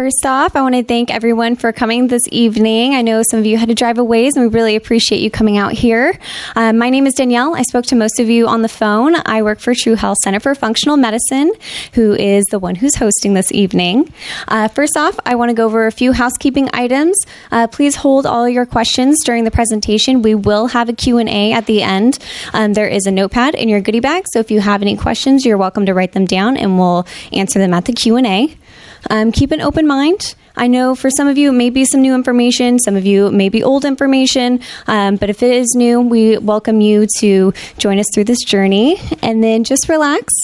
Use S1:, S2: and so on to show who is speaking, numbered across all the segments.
S1: First off, I want to thank everyone for coming this evening. I know some of you had to drive a ways, and we really appreciate you coming out here. My name is Danielle. I spoke to most of you on the phone. I work for True Health Center for Functional Medicine, who is the one who's hosting this evening. First off, I want to go over a few housekeeping items. Please hold all your questions during the presentation. We will have a Q&A at the end. There is a notepad in your goodie bag, so if you have any questions, you're welcome to write them down, and we'll answer them at the Q&A. Keep an open mind. I know for some of you it may be some new information, some of you it may be old information, but if it is new, we welcome you to join us through this journey. And then just relax.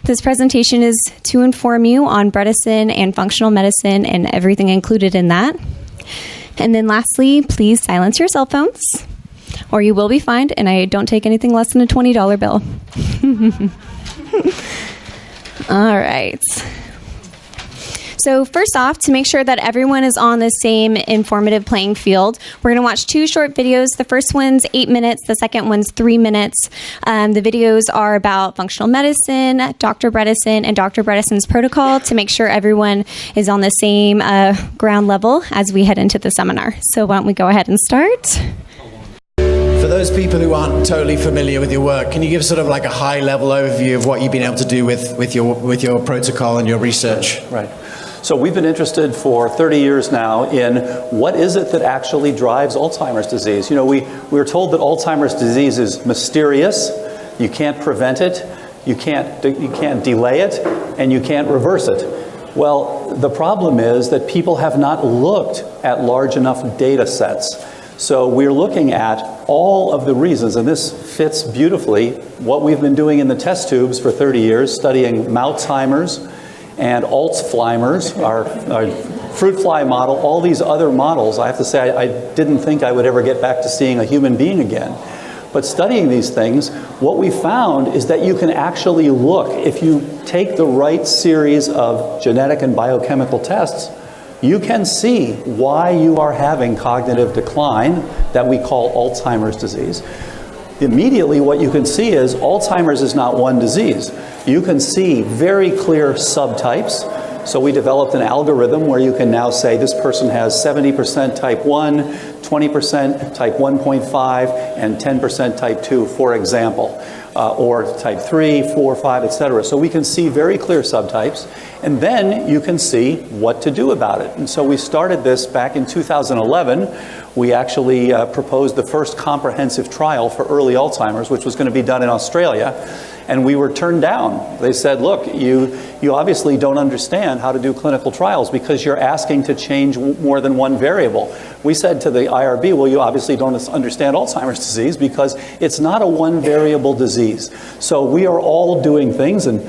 S1: This presentation is to inform you on Bredesen and functional medicine and everything included in that. And then lastly, please silence your cell phones, or you will be fined, and I don't take anything less than a $20 bill. All right. So first off, to make sure that everyone is on the same informative playing field, we're going to watch two short videos. The first one's 8 minutes. The second one's 3 minutes. The videos are about functional medicine, Dr. Bredesen, and Dr. Bredesen's protocol to make sure everyone is on the same ground level as we head into the seminar. So why don't we go ahead and start?
S2: For those people who aren't totally familiar with your work, can you give sort of like a high-level overview of what you've been able to do with your protocol and your research?
S3: Right. So we've been interested for 30 years now in what is it that actually drives Alzheimer's disease. You know, we were told that Alzheimer's disease is mysterious, you can't prevent it, you can't delay it, and you can't reverse it. Well, the problem is that people have not looked at large enough data sets. So we're looking at all of the reasons, and this fits beautifully what we've been doing in the test tubes for 30 years, studying Alzheimer's and Alzheimer's, our fruit fly model, all these other models. I have to say, I didn't think I would ever get back to seeing a human being again. But studying these things, what we found is that you can actually look, if you take the right series of genetic and biochemical tests, you can see why you are having cognitive decline that we call Alzheimer's disease. Immediately what you can see is Alzheimer's is not one disease. You can see very clear subtypes. So we developed an algorithm where you can now say this person has 70% type 1, 20% type 1.5, and 10% type 2, for example, or type 3, 4, 5, etc. So we can see very clear subtypes, and then you can see what to do about it. And so we started this back in 2011. We actually proposed the first comprehensive trial for early Alzheimer's, which was going to be done in Australia, and we were turned down. They said, look, you obviously don't understand how to do clinical trials because you're asking to change more than one variable. We said to the IRB, well, you obviously don't understand Alzheimer's disease because it's not a one variable disease. So we are all doing things, and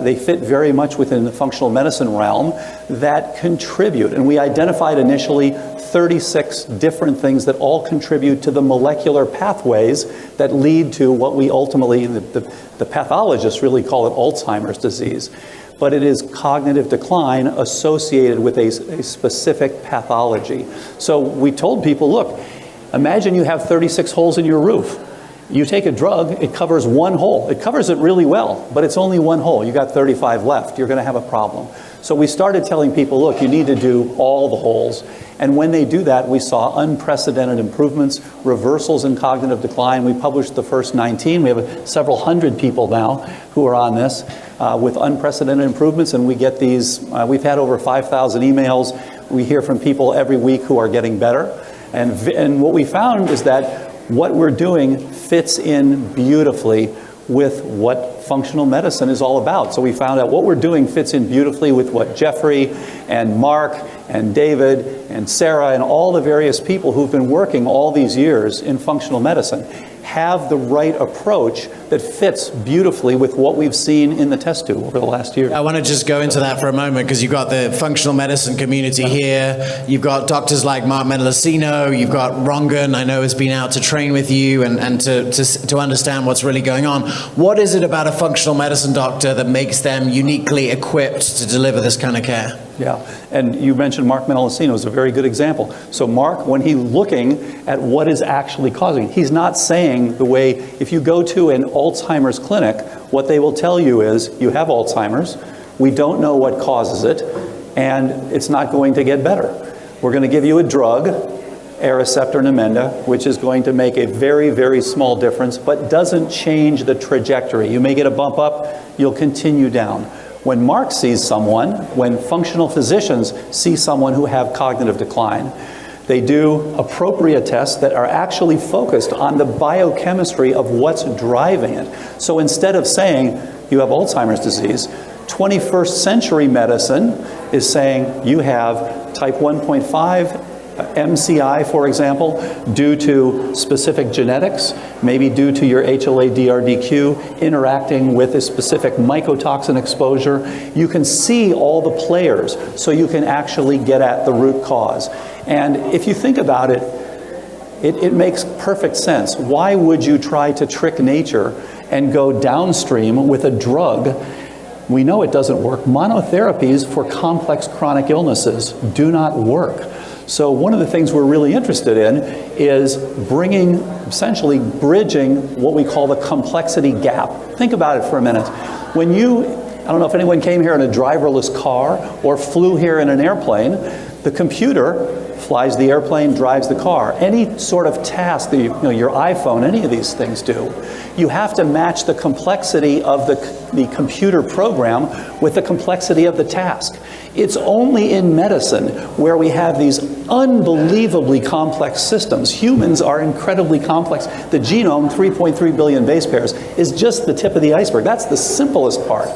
S3: they fit very much within the functional medicine realm, that contribute. And we identified initially 36 different things that all contribute to the molecular pathways that lead to what we ultimately, the pathologists really call it Alzheimer's disease. But it is cognitive decline associated with a specific pathology. So we told people, look, imagine you have 36 holes in your roof. You take a drug, it covers one hole. It covers it really well, but it's only one hole. You got 35 left. You're going to have a problem. So we started telling people, look, you need to do all the holes. And when they do that, we saw unprecedented improvements, reversals in cognitive decline. We published the first 19. We have several hundred people now who are on this with unprecedented improvements. And we get these, we've had over 5,000 emails. We hear from people every week who are getting better. And what we found is that what we're doing fits in beautifully with what functional medicine is all about. So we found out what we're doing fits in beautifully with what Jeffrey and Mark and David and Sarah and all the various people who've been working all these years in functional medicine have the right approach that fits beautifully with what we've seen in the test tube over the last year.
S2: I want to just go into that for a moment because you've got the functional medicine community here. You've got doctors like Mark Mendelacino. You've got Rongan, I know, has been out to train with you and to understand what's really going on. What is it about a functional medicine doctor that makes them uniquely equipped to deliver this kind of care?
S3: Yeah, and you mentioned Mark Mendelacino is a very good example. So Mark, when he's looking at what is actually causing it, he's not saying the way, if you go to an Alzheimer's clinic, what they will tell you is, you have Alzheimer's, we don't know what causes it, and it's not going to get better. We're going to give you a drug, Aricept or Namenda, which is going to make a very, very small difference, but doesn't change the trajectory. You may get a bump up, you'll continue down. When Mark sees someone, when functional physicians see someone who have cognitive decline, they do appropriate tests that are actually focused on the biochemistry of what's driving it. So instead of saying you have Alzheimer's disease, 21st century medicine is saying you have type 1.5 MCI, for example, due to specific genetics, maybe due to your HLA-DRDQ interacting with a specific mycotoxin exposure. You can see all the players, so you can actually get at the root cause. And if you think about it, it makes perfect sense. Why would you try to trick nature and go downstream with a drug? We know it doesn't work. Monotherapies for complex chronic illnesses do not work. So one of the things we're really interested in is essentially bridging what we call the complexity gap. Think about it for a minute. I don't know if anyone came here in a driverless car or flew here in an airplane. The computer flies the airplane, drives the car. Any sort of task, your iPhone, any of these things do, you have to match the complexity of the computer program with the complexity of the task. It's only in medicine where we have these unbelievably complex systems. Humans are incredibly complex. The genome, 3.3 billion base pairs, is just the tip of the iceberg. That's the simplest part.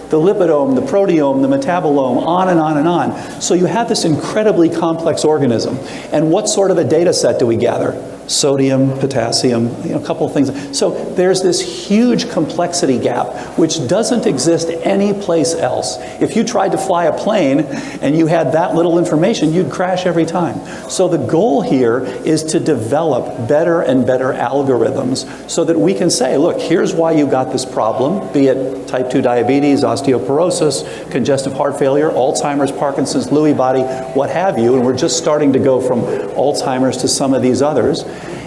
S3: The lipidome, the proteome, the metabolome, on and on and on. So you have this incredibly complex organism. And what sort of a data set do we gather? Sodium, potassium, a couple of things. So there's this huge complexity gap which doesn't exist anyplace else. If you tried to fly a plane and you had that little information, you'd crash every time. So the goal here is to develop better and better algorithms so that we can say, look, here's why you got this problem, be it type 2 diabetes, osteoporosis, congestive heart failure, Alzheimer's, Parkinson's, Lewy body, what have you, and we're just starting to go from Alzheimer's to some of these others.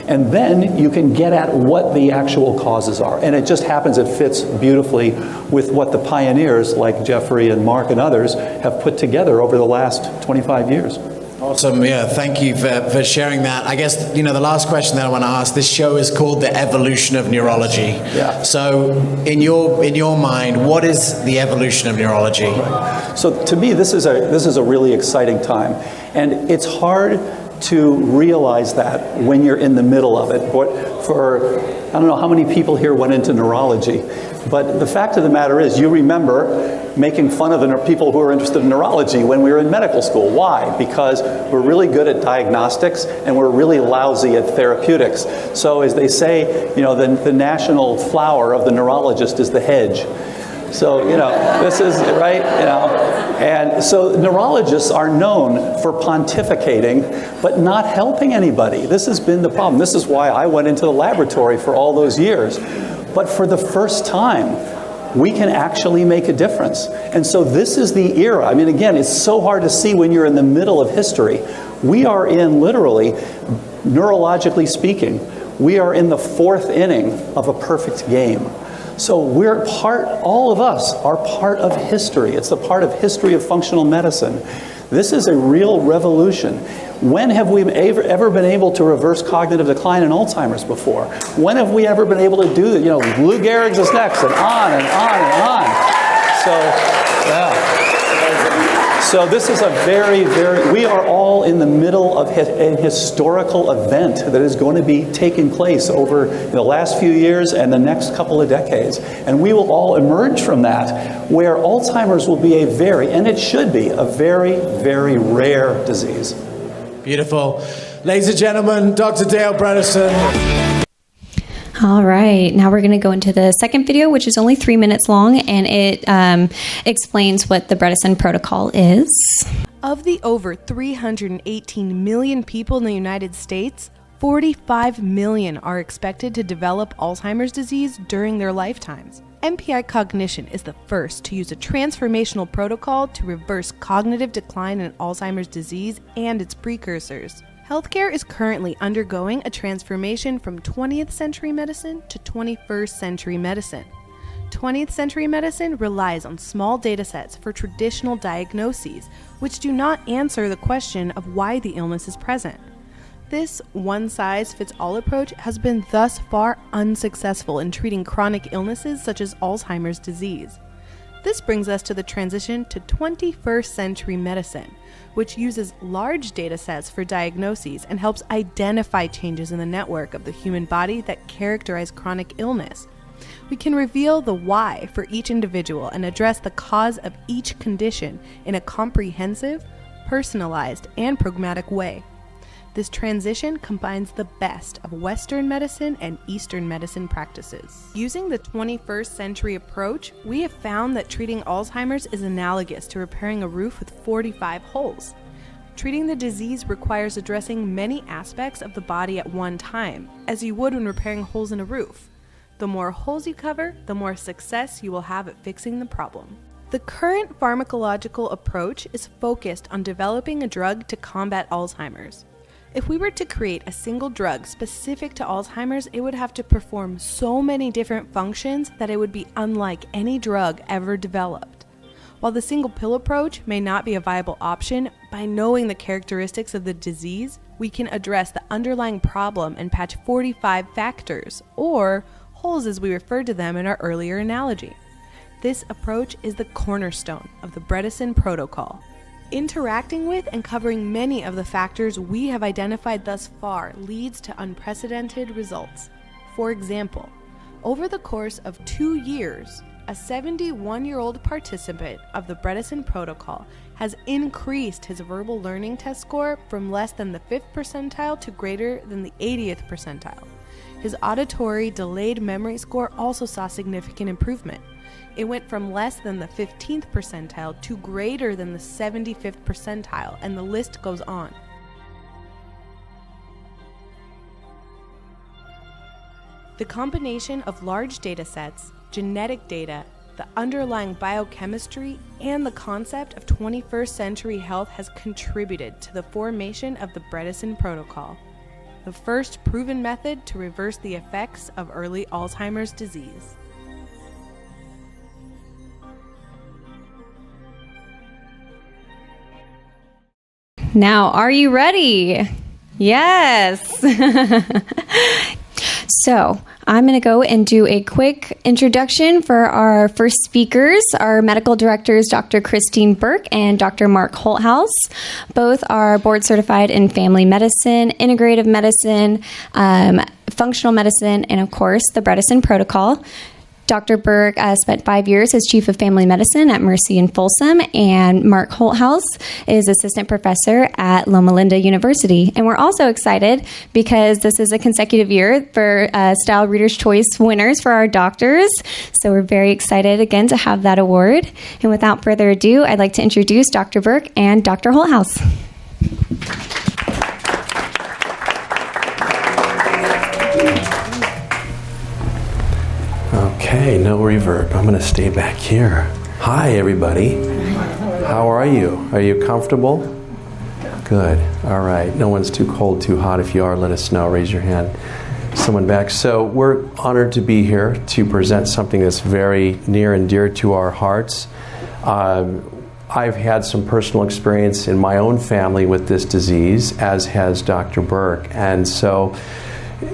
S3: And then you can get at what the actual causes are. And it just happens, it fits beautifully with what the pioneers like Jeffrey and Mark and others have put together over the last 25 years.
S2: Awesome. Yeah, thank you for sharing that. I guess, the last question that I want to ask, this show is called The Evolution of Neurology.
S3: Yeah.
S2: So in your mind, what is the evolution of neurology?
S3: Right. So to me, this is a really exciting time. And it's hard to realize that when you're in the middle of it. But I don't know how many people here went into neurology, but the fact of the matter is, you remember making fun of the people who are interested in neurology when we were in medical school. Why? Because we're really good at diagnostics and we're really lousy at therapeutics. So as they say, the national flower of the neurologist is the hedge. So, this is, right, and so neurologists are known for pontificating, but not helping anybody. This has been the problem. This is why I went into the laboratory for all those years. But for the first time, we can actually make a difference. And so this is the era. I mean, again, it's so hard to see when you're in the middle of history. We are in, literally, neurologically speaking, we are in the fourth inning of a perfect game. So all of us are part of history. It's the part of history of functional medicine. This is a real revolution. When have we ever been able to reverse cognitive decline in Alzheimer's before? When have we ever been able to do that? Lou Gehrig's is next, and on and on and on. So, yeah. So this is we are all in the middle of a historical event that is going to be taking place over the last few years and the next couple of decades. And we will all emerge from that, where Alzheimer's will be and it should be, a very, very rare disease.
S2: Beautiful. Ladies and gentlemen, Dr. Dale Bredesen.
S1: All right, now we're going to go into the second video, which is only 3 minutes long, and it explains what the Bredesen Protocol is.
S4: Of the over 318 million people in the United States, 45 million are expected to develop Alzheimer's disease during their lifetimes. MPI Cognition is the first to use a transformational protocol to reverse cognitive decline in Alzheimer's disease and its precursors. Healthcare is currently undergoing a transformation from 20th century medicine to 21st century medicine. 20th century medicine relies on small data sets for traditional diagnoses, which do not answer the question of why the illness is present. This one-size-fits-all approach has been thus far unsuccessful in treating chronic illnesses such as Alzheimer's disease. This brings us to the transition to 21st century medicine, which uses large data sets for diagnoses and helps identify changes in the network of the human body that characterize chronic illness. We can reveal the why for each individual and address the cause of each condition in a comprehensive, personalized, and pragmatic way. This transition combines the best of Western medicine and Eastern medicine practices. Using the 21st century approach, we have found that treating Alzheimer's is analogous to repairing a roof with 45 holes. Treating the disease requires addressing many aspects of the body at one time, as you would when repairing holes in a roof. The more holes you cover, the more success you will have at fixing the problem. The current pharmacological approach is focused on developing a drug to combat Alzheimer's. If we were to create a single drug specific to Alzheimer's, it would have to perform so many different functions that it would be unlike any drug ever developed. While the single pill approach may not be a viable option, by knowing the characteristics of the disease, we can address the underlying problem and patch 45 factors, or holes as we referred to them in our earlier analogy. This approach is the cornerstone of the Bredesen Protocol. Interacting with and covering many of the factors we have identified thus far leads to unprecedented results. For example, over the course of 2 years, a 71-year-old participant of the Bredesen Protocol has increased his verbal learning test score from less than the 5th percentile to greater than the 80th percentile. His auditory delayed memory score also saw significant improvement. It went from less than the 15th percentile to greater than the 75th percentile, and the list goes on. The combination of large data sets, genetic data, the underlying biochemistry, and the concept of 21st century health has contributed to the formation of the Bredesen Protocol, the first proven method to reverse the effects of early Alzheimer's disease.
S1: Now, are you ready? Yes. So, I'm going to go and do a quick introduction for our first speakers. Our medical directors, Dr. Christine Burke and Dr. Mark Holthaus. Both are board certified in family medicine, integrative medicine, functional medicine, and of course, the Bredesen Protocol. Dr. Burke spent 5 years as Chief of Family Medicine at Mercy in Folsom, and Mark Holthaus is Assistant Professor at Loma Linda University. And we're also excited because this is a consecutive year for Style Reader's Choice winners for our doctors. So we're very excited again to have that award. And without further ado, I'd like to introduce Dr. Burke and Dr. Holthaus.
S5: Okay, no reverb. I'm going to stay back here. Hi, everybody. How are you? Are you comfortable? Good. All right. No one's too cold, too hot. If you are, let us know. Raise your hand. Someone back. So we're honored to be here to present something that's very near and dear to our hearts. I've had some personal experience in my own family with this disease, as has Dr. Burke. And so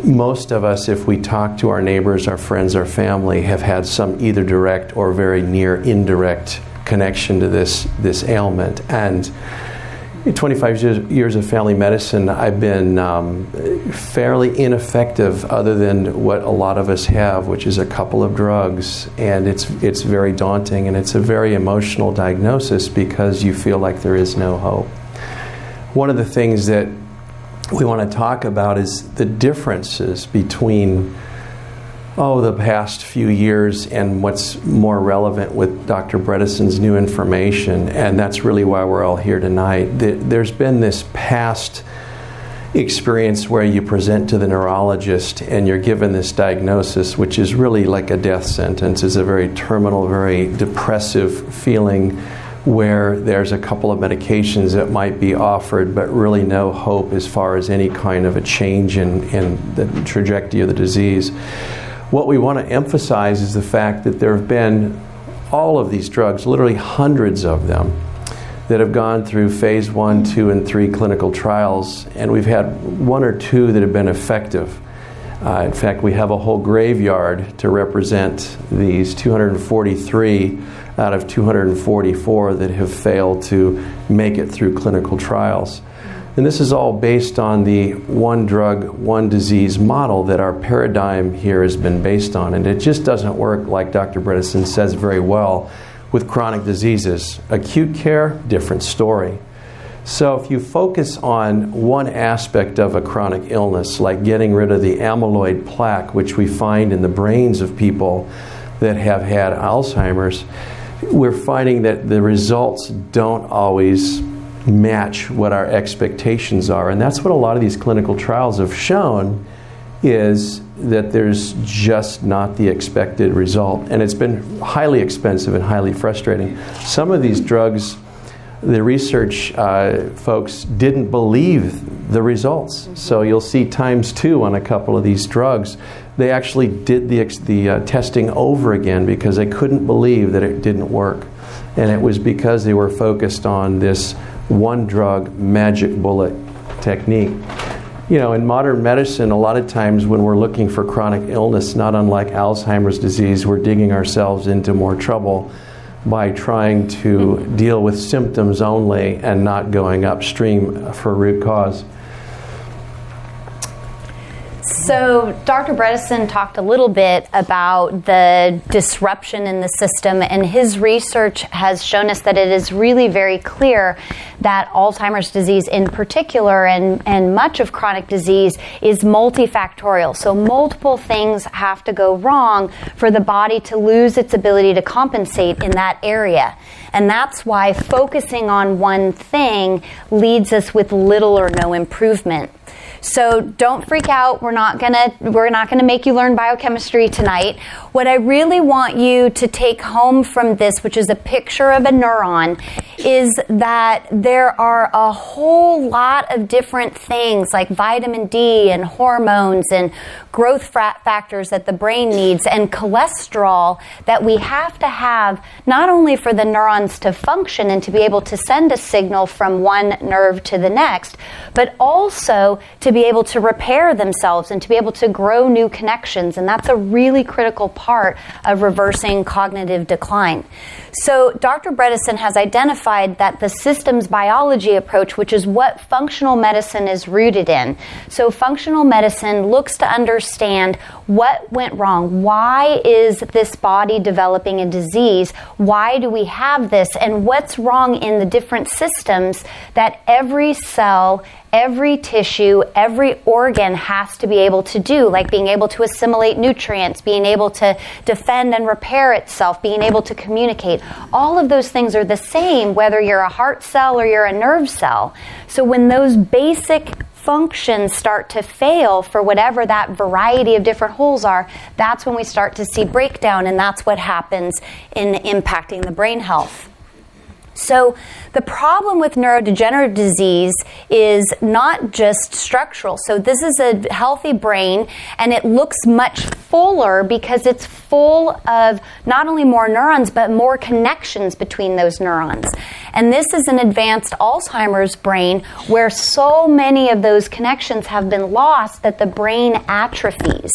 S5: most of us, if we talk to our neighbors, our friends, our family, have had some either direct or very near indirect connection to this ailment. And in 25 years of family medicine, I've been fairly ineffective other than what a lot of us have, which is a couple of drugs. And it's very daunting, and it's a very emotional diagnosis because you feel like there is no hope. One of the things that we want to talk about is the differences between the past few years and what's more relevant with Dr. Bredesen's new information, and that's really why we're all here tonight. There's been this past experience where you present to the neurologist and you're given this diagnosis, which is really like a death sentence. It's a very terminal, very depressive feeling where there's a couple of medications that might be offered, but really no hope as far as any kind of a change in the trajectory of the disease. What we want to emphasize is the fact that there have been all of these drugs, literally hundreds of them, that have gone through phase 1, 2, and 3 clinical trials, and we've had 1 or 2 that have been effective. In fact, we have a whole graveyard to represent these 243 out of 244 that have failed to make it through clinical trials. And this is all based on the one drug, one disease model that our paradigm here has been based on. And it just doesn't work, like Dr. Bredesen says very well, with chronic diseases. Acute care, different story. So if you focus on one aspect of a chronic illness, like getting rid of the amyloid plaque, which we find in the brains of people that have had Alzheimer's, we're finding that the results don't always match what our expectations are. And that's what a lot of these clinical trials have shown, is that there's just not the expected result. And it's been highly expensive and highly frustrating. Some of these drugs, the research folks didn't believe the results. So you'll see ×2 on a couple of these drugs. They actually did the testing over again because they couldn't believe that it didn't work. And it was because they were focused on this one drug magic bullet technique. You know, in modern medicine, a lot of times when we're looking for chronic illness, not unlike Alzheimer's disease, we're digging ourselves into more trouble by trying to deal with symptoms only and not going upstream for root cause.
S6: So Dr. Bredesen talked a little bit about the disruption in the system, and his research has shown us that it is really very clear that Alzheimer's disease in particular, and much of chronic disease, is multifactorial. So multiple things have to go wrong for the body to lose its ability to compensate in that area. And that's why focusing on one thing leads us with little or no improvement. So don't freak out. We're not gonna make you learn biochemistry tonight. What I really want you to take home from this, which is a picture of a neuron, is that there are a whole lot of different things like vitamin D and hormones and growth factors that the brain needs, and cholesterol that we have to have not only for the neurons to function and to be able to send a signal from one nerve to the next, but also to be able to repair themselves and to be able to grow new connections. And that's a really critical part of reversing cognitive decline. So Dr. Bredesen has identified that the systems biology approach, which is what functional medicine is rooted in. So functional medicine looks to understand what went wrong. Why is this body developing a disease? Why do we have this? And what's wrong in the different systems that every cell, every tissue, every organ has to be able to do, like being able to assimilate nutrients, being able to defend and repair itself, being able to communicate. All of those things are the same whether you're a heart cell or you're a nerve cell. So when those basic functions start to fail for whatever that variety of different holes are, that's when we start to see breakdown, and that's what happens in impacting the brain health. So the problem with neurodegenerative disease is not just structural. So this is a healthy brain, and it looks much fuller because it's full of not only more neurons, but more connections between those neurons. And this is an advanced Alzheimer's brain where so many of those connections have been lost that the brain atrophies.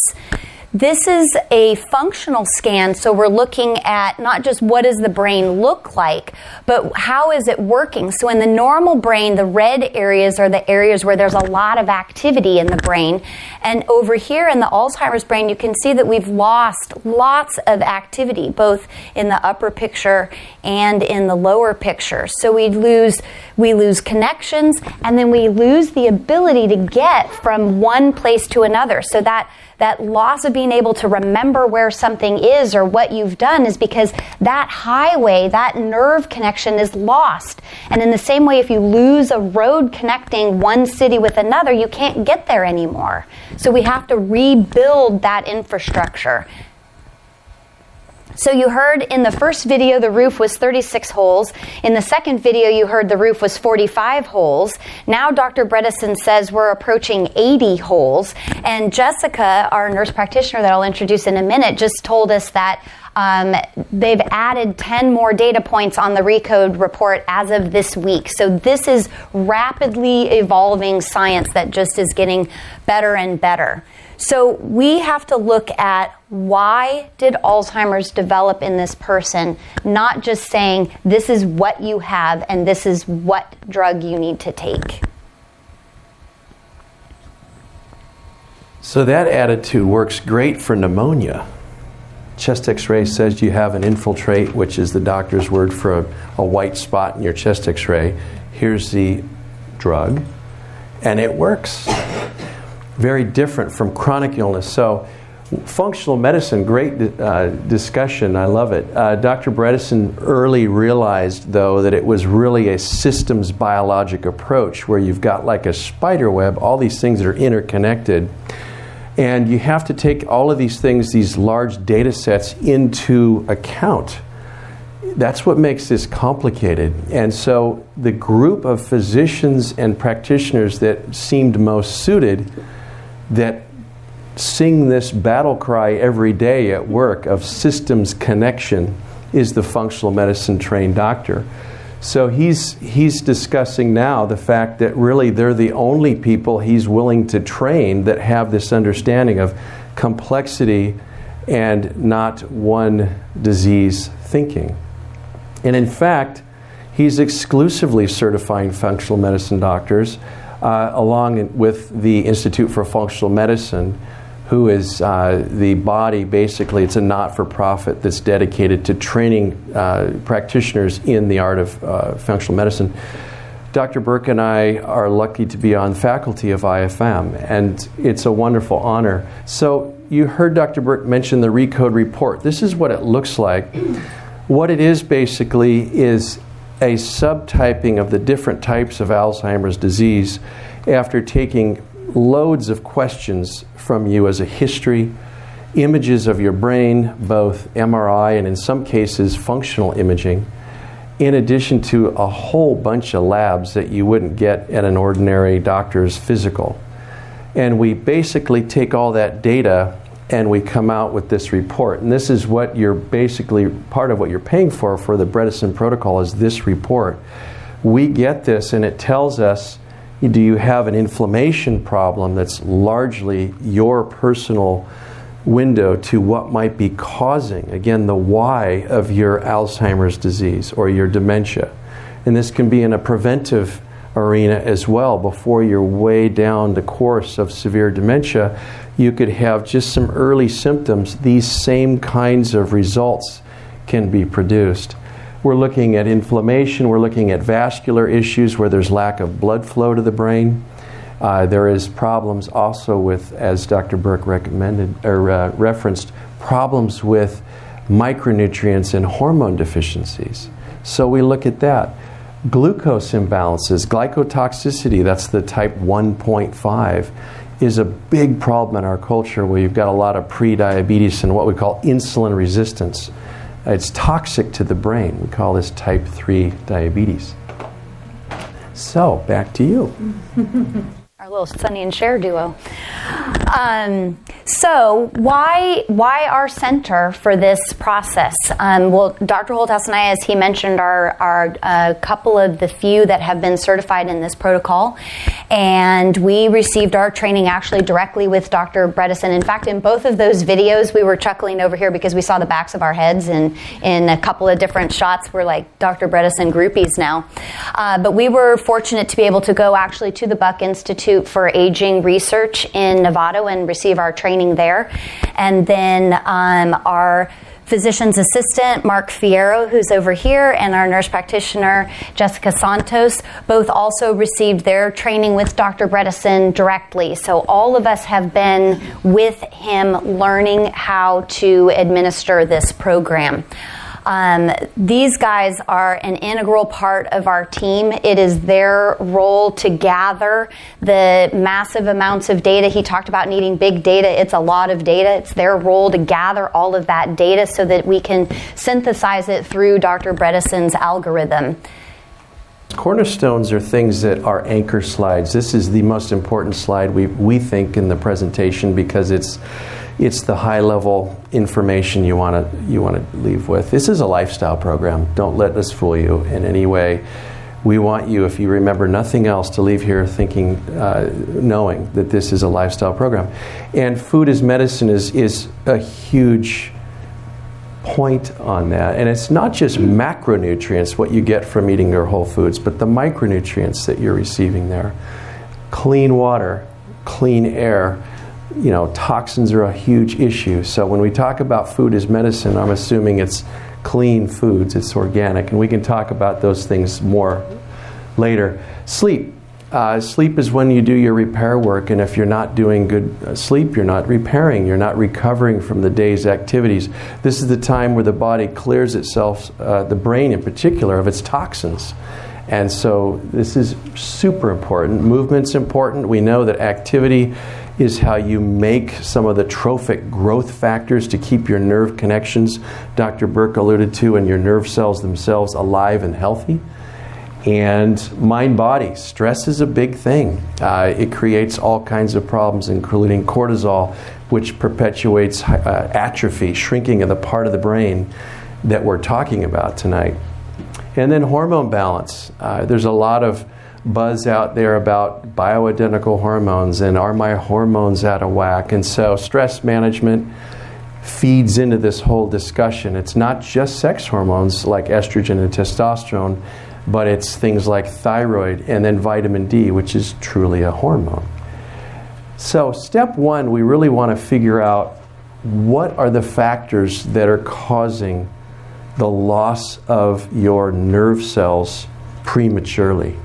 S6: This is a functional scan, so we're looking at not just what does the brain look like, but how is it working. So in the normal brain, the red areas are the areas where there's a lot of activity in the brain. And over here in the Alzheimer's brain, you can see that we've lost lots of activity, both in the upper picture and in the lower picture. So we lose connections, and then we lose the ability to get from one place to another. So that loss of being able to remember where something is or what you've done is because that highway, that nerve connection is lost. And in the same way, if you lose a road connecting one city with another, you can't get there anymore. So we have to rebuild that infrastructure. So you heard in the first video the roof was 36 holes. In the second video you heard the roof was 45 holes. Now Dr. Bredesen says we're approaching 80 holes. And Jessica, our nurse practitioner that I'll introduce in a minute, just told us that they've added 10 more data points on the RECODE report as of this week. So this is rapidly evolving science that just is getting better and better. So we have to look at why did Alzheimer's develop in this person, not just saying this is what you have and this is what drug you need to take.
S5: So that attitude works great for pneumonia. Chest x-ray says you have an infiltrate, which is the doctor's word for a white spot in your chest x-ray. Here's the drug, and it works. Very different from chronic illness. So functional medicine, great discussion. I love it. Dr. Bredesen early realized, though, that it was really a systems biologic approach where you've got like a spider web, all these things that are interconnected. And you have to take all of these things, these large data sets, into account. That's what makes this complicated. And so the group of physicians and practitioners that seemed most suited, that sing this battle cry every day at work of systems connection, is the functional medicine trained doctor. So he's discussing now the fact that really they're the only people he's willing to train that have this understanding of complexity and not one disease thinking. And in fact, he's exclusively certifying functional medicine doctors along with the Institute for Functional Medicine, who is the body, basically, it's a not-for-profit that's dedicated to training practitioners in the art of functional medicine. Dr. Burke and I are lucky to be on the faculty of IFM, and it's a wonderful honor. So you heard Dr. Burke mention the RECODE report. This is what it looks like. What it is basically is a subtyping of the different types of Alzheimer's disease after taking loads of questions from you as a history, images of your brain, both MRI and in some cases functional imaging, in addition to a whole bunch of labs that you wouldn't get at an ordinary doctor's physical. And we basically take all that data and we come out with this report. And this is what you're basically, part of what you're paying for the Bredesen Protocol is this report. We get this and it tells us, do you have an inflammation problem that's largely your personal window to what might be causing, again, the why of your Alzheimer's disease or your dementia. And this can be in a preventive arena as well. Before you're way down the course of severe dementia, you could have just some early symptoms. These same kinds of results can be produced. We're looking at inflammation, we're looking at vascular issues where there's lack of blood flow to the brain. There is problems also with, as Dr. Burke recommended or referenced, problems with micronutrients and hormone deficiencies. So we look at that. Glucose imbalances, glycotoxicity, that's the type 1.5, is a big problem in our culture where you've got a lot of pre-diabetes and what we call insulin resistance. It's toxic to the brain. We call this type 3 diabetes. So, back to you.
S6: Our little Sonny and Cher duo. So why our center for this process? Well, Dr. Holthouse and I, as he mentioned, are a couple of the few that have been certified in this protocol. And we received our training actually directly with Dr. Bredesen. In fact, in both of those videos, we were chuckling over here because we saw the backs of our heads in a couple of different shots. We're like Dr. Bredesen groupies now. But we were fortunate to be able to go actually to the Buck Institute for Aging Research in Nevada and receive our training there. And then our physician's assistant, Mark Fierro, who's over here, and our nurse practitioner, Jessica Santos, both also received their training with Dr. Bredesen directly. So all of us have been with him learning how to administer this program. These guys are an integral part of our team. It is their role to gather the massive amounts of data. He talked about needing big data. It's a lot of data. It's their role to gather all of that data so that we can synthesize it through Dr. Bredesen's algorithm.
S5: Cornerstones are things that are anchor slides. This is the most important slide we think in the presentation because it's the high-level information you want to leave with. This is a lifestyle program. Don't let us fool you in any way. We want you, if you remember nothing else, to leave here thinking, knowing that this is a lifestyle program. And food as medicine is a huge point on that. And it's not just macronutrients, what you get from eating your whole foods, but the micronutrients that you're receiving there. Clean water, clean air. Toxins are a huge issue. So when we talk about food as medicine, I'm assuming it's clean foods, it's organic, and we can talk about those things more later. Sleep. Sleep is when you do your repair work, and if you're not doing good sleep, you're not repairing, you're not recovering from the day's activities. This is the time where the body clears itself, the brain in particular, of its toxins. And so this is super important. Movement's important. We know that activity is how you make some of the trophic growth factors to keep your nerve connections, Dr. Burke alluded to, and your nerve cells themselves alive and healthy. And mind-body, stress is a big thing. It creates all kinds of problems, including cortisol, which perpetuates atrophy, shrinking of the part of the brain that we're talking about tonight. And then hormone balance. There's a lot of buzz out there about bioidentical hormones and are my hormones out of whack. And so stress management feeds into this whole discussion. It's not just sex hormones like estrogen and testosterone, but it's things like thyroid and then vitamin D, which is truly a hormone. So step one, we really want to figure out what are the factors that are causing the loss of your nerve cells prematurely,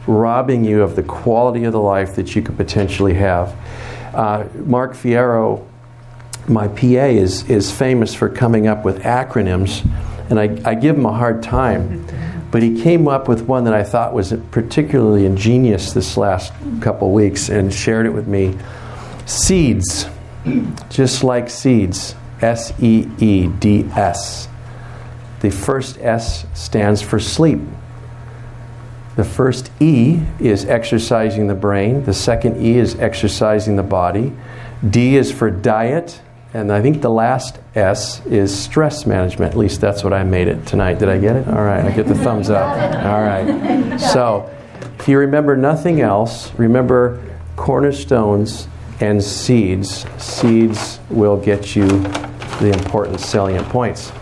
S5: robbing you of the quality of the life that you could potentially have. Mark Fierro, my PA, is famous for coming up with acronyms, and I give him a hard time. But he came up with one that I thought was particularly ingenious this last couple weeks and shared it with me. SEEDS, just like seeds, SEEDS. The first S stands for sleep. The first E is exercising the brain. The second E is exercising the body. D is for diet. And I think the last S is stress management. At least that's what I made it tonight. Did I get it? All right, I get the thumbs up. All right. So if you remember nothing else, remember cornerstones and seeds. Seeds will get you the important salient points.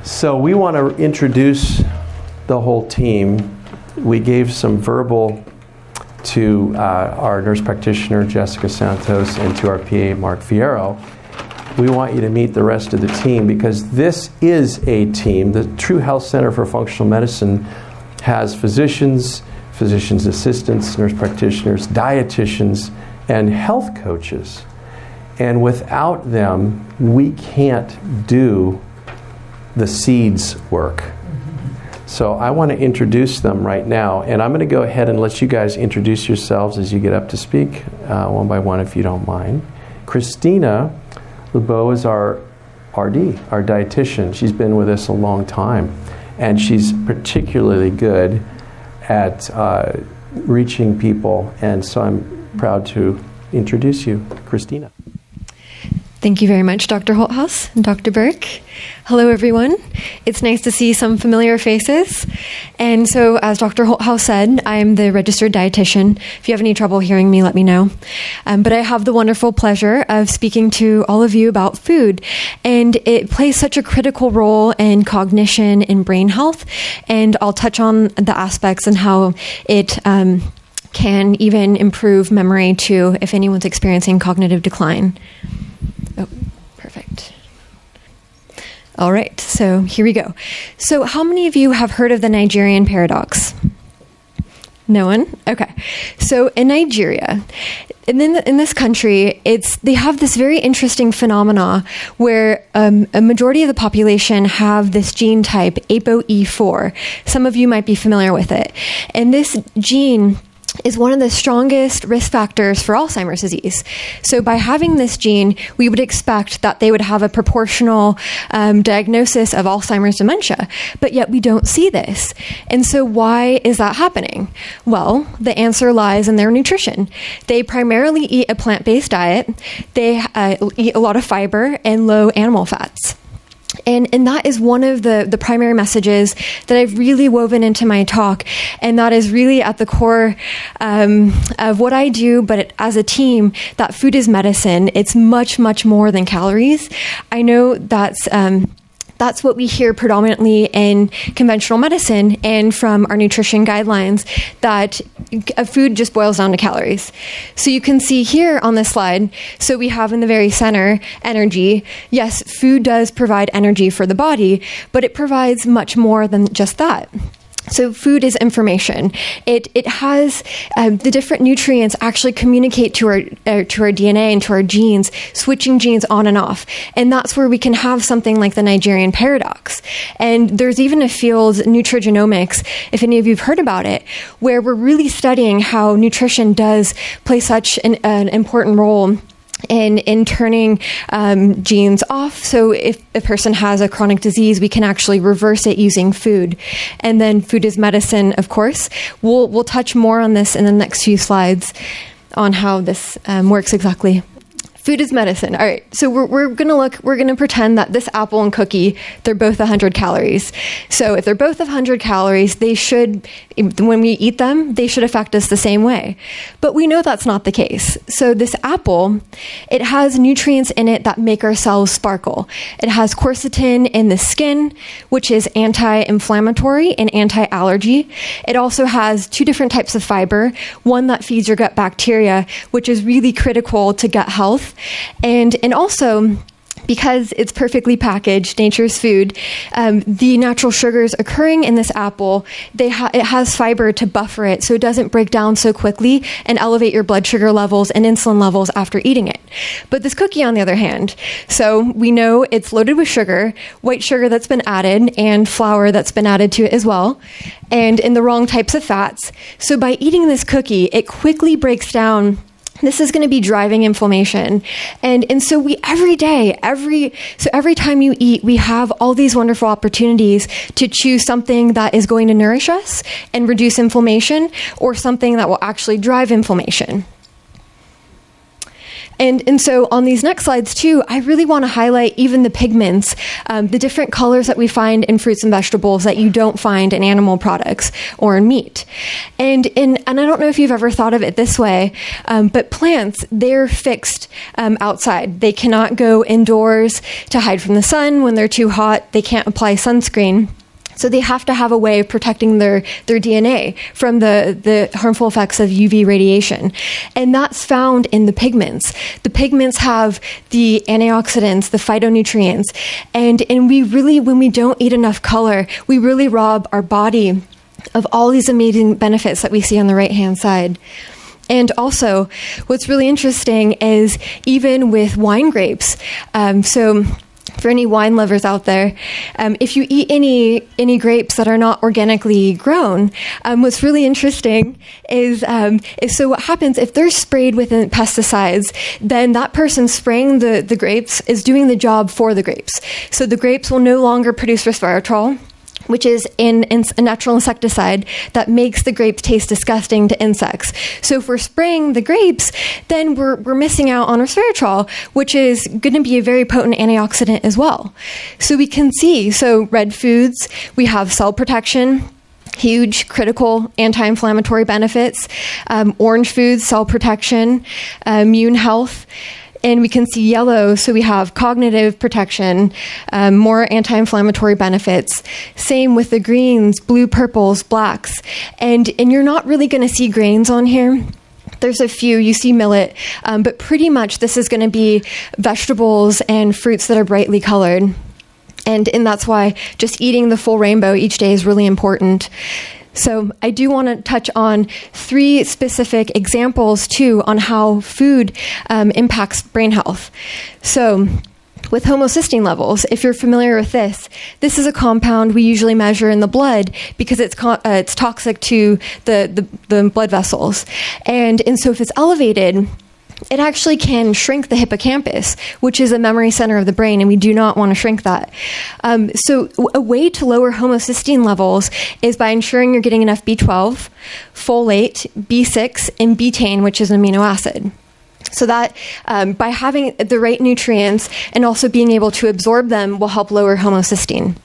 S5: So we want to introduce the whole team. We gave some verbal to our nurse practitioner, Jessica Santos, and to our PA, Mark Fierro. We want you to meet the rest of the team because this is a team. The True Health Center for Functional Medicine has physicians, physician's assistants, nurse practitioners, dietitians, and health coaches. And without them, we can't do the seeds work. So I want to introduce them right now, and I'm going to go ahead and let you guys introduce yourselves as you get up to speak, one by one if you don't mind. Christina LeBeau is our RD, our dietitian. She's been with us a long time, and she's particularly good at reaching people, and so I'm proud to introduce you, Christina.
S7: Thank you very much, Dr. Holthaus and Dr. Burke. Hello, everyone. It's nice to see some familiar faces. And so, as Dr. Holthaus said, I'm the registered dietitian. If you have any trouble hearing me, let me know. But I have the wonderful pleasure of speaking to all of you about food. And it plays such a critical role in cognition and brain health. And I'll touch on the aspects and how it can even improve memory, too, if anyone's experiencing cognitive decline. Oh, perfect. All right, so here we go. So how many of you have heard of the Nigerian paradox? No one? Okay. So in Nigeria, and then in this country, they have this very interesting phenomena where a majority of the population have this gene type, ApoE4. Some of you might be familiar with it. And this gene is one of the strongest risk factors for Alzheimer's disease. So by having this gene, we would expect that they would have a proportional diagnosis of Alzheimer's dementia, but yet we don't see this. And so why is that happening? Well, the answer lies in their nutrition. They primarily eat a plant-based diet. They eat a lot of fiber and low animal fats. And that is one of the primary messages that I've really woven into my talk. And that is really at the core of what I do, but as a team, that food is medicine. It's much, much more than calories. I know that's what we hear predominantly in conventional medicine and from our nutrition guidelines, that a food just boils down to calories. So you can see here on this slide, so we have in the very center energy. Yes, food does provide energy for the body, but it provides much more than just that. So food is information. It has the different nutrients actually communicate to our DNA and to our genes, switching genes on and off. And that's where we can have something like the Nigerian paradox. And there's even a field, nutrigenomics, if any of you have heard about it, where we're really studying how nutrition does play such an important role in turning genes off. So if a person has a chronic disease, we can actually reverse it using food. And then food is medicine, of course. We'll touch more on this in the next few slides on how this works exactly. Food is medicine. All right, so we're going to pretend that this apple and cookie, they're both 100 calories. So if they're both 100 calories, they should, when we eat them, they should affect us the same way. But we know that's not the case. So this apple, it has nutrients in it that make our cells sparkle. It has quercetin in the skin, which is anti-inflammatory and anti-allergy. It also has 2 different types of fiber, one that feeds your gut bacteria, which is really critical to gut health. And also, because it's perfectly packaged, nature's food, the natural sugars occurring in this apple, it has fiber to buffer it so it doesn't break down so quickly and elevate your blood sugar levels and insulin levels after eating it. But this cookie, on the other hand, so we know it's loaded with sugar, white sugar that's been added, and flour that's been added to it as well, and in the wrong types of fats. So by eating this cookie, it quickly breaks down. This is going to be driving inflammation. And so every time you eat, we have all these wonderful opportunities to choose something that is going to nourish us and reduce inflammation, or something that will actually drive inflammation. And so on these next slides too, I really want to highlight even the pigments, the different colors that we find in fruits and vegetables that you don't find in animal products or in meat. And I don't know if you've ever thought of it this way, but plants, they're fixed outside. They cannot go indoors to hide from the sun when they're too hot. They can't apply sunscreen. So they have to have a way of protecting their DNA from the harmful effects of UV radiation. And that's found in the pigments. The pigments have the antioxidants, the phytonutrients. And we really, when we don't eat enough color, we really rob our body of all these amazing benefits that we see on the right-hand side. And also, what's really interesting is even with wine grapes, for any wine lovers out there, if you eat any grapes that are not organically grown, what's really interesting is so what happens if they're sprayed with pesticides, then that person spraying the grapes is doing the job for the grapes. So the grapes will no longer produce resveratrol, which is a natural insecticide that makes the grapes taste disgusting to insects. So if we're spraying the grapes, then we're missing out on resveratrol, which is going to be a very potent antioxidant as well. So we can see, red foods, we have cell protection, huge critical anti-inflammatory benefits, orange foods, cell protection, immune health. And we can see yellow, so we have cognitive protection, more anti-inflammatory benefits. Same with the greens, blue, purples, blacks. And you're not really going to see grains on here. There's a few, you see millet, but pretty much this is going to be vegetables and fruits that are brightly colored. And that's why just eating the full rainbow each day is really important. So I do want to touch on 3 specific examples, too, on how food impacts brain health. So with homocysteine levels, if you're familiar with this is a compound we usually measure in the blood because it's toxic to the blood vessels. And so if it's elevated, it actually can shrink the hippocampus, which is a memory center of the brain, and we do not want to shrink that. So a way to lower homocysteine levels is by ensuring you're getting enough B12, folate, B6, and betaine, which is an amino acid. So that by having the right nutrients and also being able to absorb them will help lower homocysteine.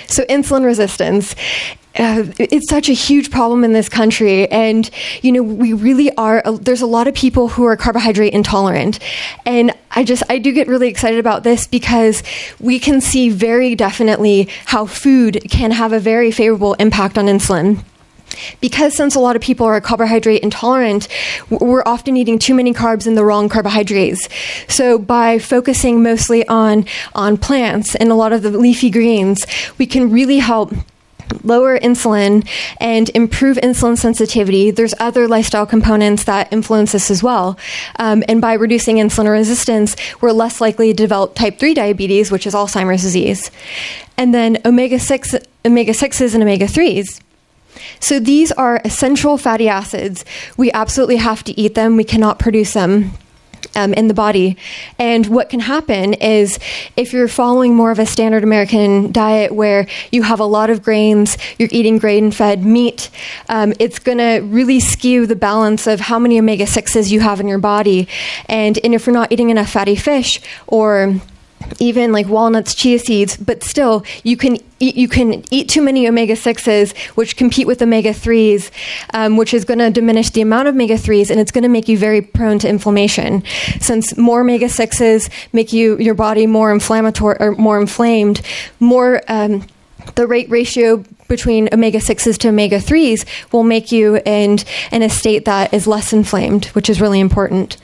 S7: So insulin resistance. It's such a huge problem in this country, and we really are. There's a lot of people who are carbohydrate intolerant, and I do get really excited about this because we can see very definitely how food can have a very favorable impact on insulin. Because since a lot of people are carbohydrate intolerant, we're often eating too many carbs and the wrong carbohydrates. So by focusing mostly on plants and a lot of the leafy greens, we can really help lower insulin and improve insulin sensitivity. There's other lifestyle components that influence this as well. And by reducing insulin resistance, we're less likely to develop type 3 diabetes, which is Alzheimer's disease. And then omega-6s and omega-3s. So these are essential fatty acids. We absolutely have to eat them. We cannot produce them in the body. And what can happen is if you're following more of a standard American diet where you have a lot of grains, you're eating grain-fed meat, it's going to really skew the balance of how many omega-6s you have in your body. And if you're not eating enough fatty fish or even like walnuts, chia seeds, but still you can eat too many omega-6s, which compete with omega-3s, which is going to diminish the amount of omega-3s, and it's going to make you very prone to inflammation. Since more omega-6s make your body more inflammatory or more inflamed, the rate ratio between omega-6s to omega-3s will make you in a state that is less inflamed, which is really important.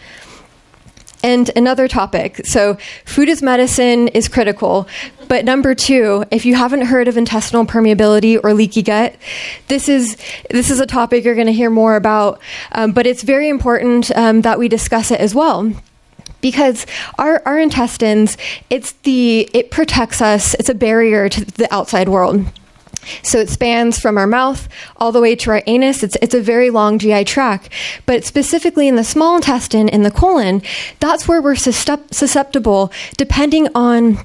S7: And another topic, so food as medicine is critical, but number 2, if you haven't heard of intestinal permeability or leaky gut, this is a topic you're going to hear more about, but it's very important that we discuss it as well. Because our intestines, it protects us, it's a barrier to the outside world. So it spans from our mouth all the way to our anus. It's a very long GI tract. But specifically in the small intestine, in the colon, that's where we're susceptible, depending on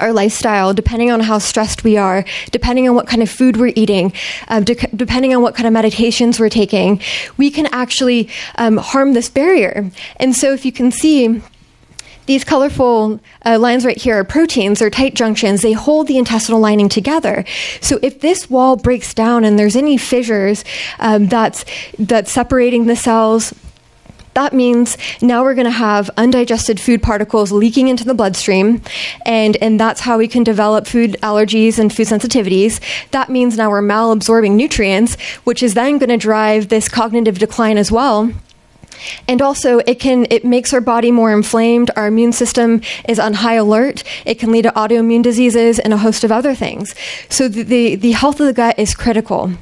S7: our lifestyle, depending on how stressed we are, depending on what kind of food we're eating, depending on what kind of medications we're taking, we can actually harm this barrier. And so if you can see, these colorful lines right here are proteins, they're tight junctions. They hold the intestinal lining together. So if this wall breaks down and there's any fissures that's separating the cells, that means now we're going to have undigested food particles leaking into the bloodstream, and that's how we can develop food allergies and food sensitivities. That means now we're malabsorbing nutrients, which is then going to drive this cognitive decline as well. And also, it makes our body more inflamed. Our immune system is on high alert. It can lead to autoimmune diseases and a host of other things. So the health of the gut is critical.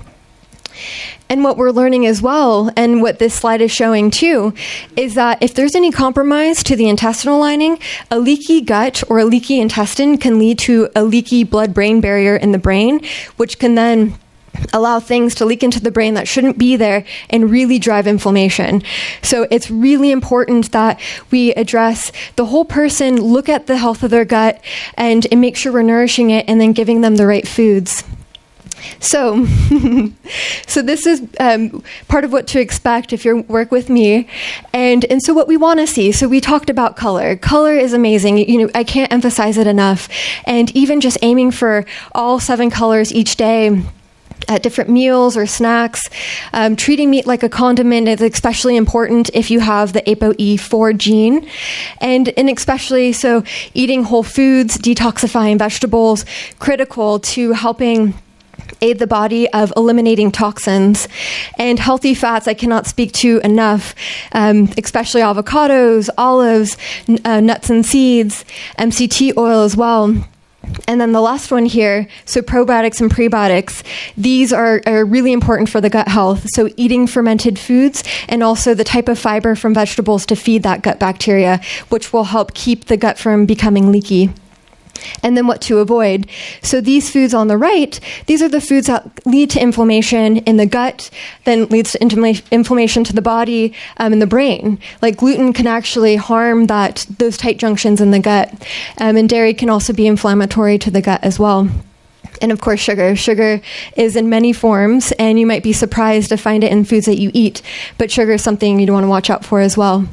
S7: And what we're learning as well, and what this slide is showing too, is that if there's any compromise to the intestinal lining, a leaky gut or a leaky intestine can lead to a leaky blood-brain barrier in the brain, which can then allow things to leak into the brain that shouldn't be there and really drive inflammation. So it's really important that we address the whole person, look at the health of their gut, and make sure we're nourishing it and then giving them the right foods. So this is part of what to expect if you work with me. And so what we want to see, so we talked about color. Color is amazing. I can't emphasize it enough. And even just aiming for all 7 colors each day at different meals or snacks. Treating meat like a condiment is especially important if you have the ApoE4 gene. And especially so eating whole foods, detoxifying vegetables, critical to helping aid the body of eliminating toxins. And healthy fats I cannot speak to enough, especially avocados, olives, nuts and seeds, MCT oil as well. And then the last one here, so probiotics and prebiotics, these are really important for the gut health. So eating fermented foods and also the type of fiber from vegetables to feed that gut bacteria, which will help keep the gut from becoming leaky. And then what to avoid. So these foods on the right, these are the foods that lead to inflammation in the gut, then leads to inflammation to the body and the brain. Like gluten can actually harm those tight junctions in the gut. And dairy can also be inflammatory to the gut as well. And of course, sugar. Sugar is in many forms, and you might be surprised to find it in foods that you eat. But sugar is something you'd want to watch out for as well.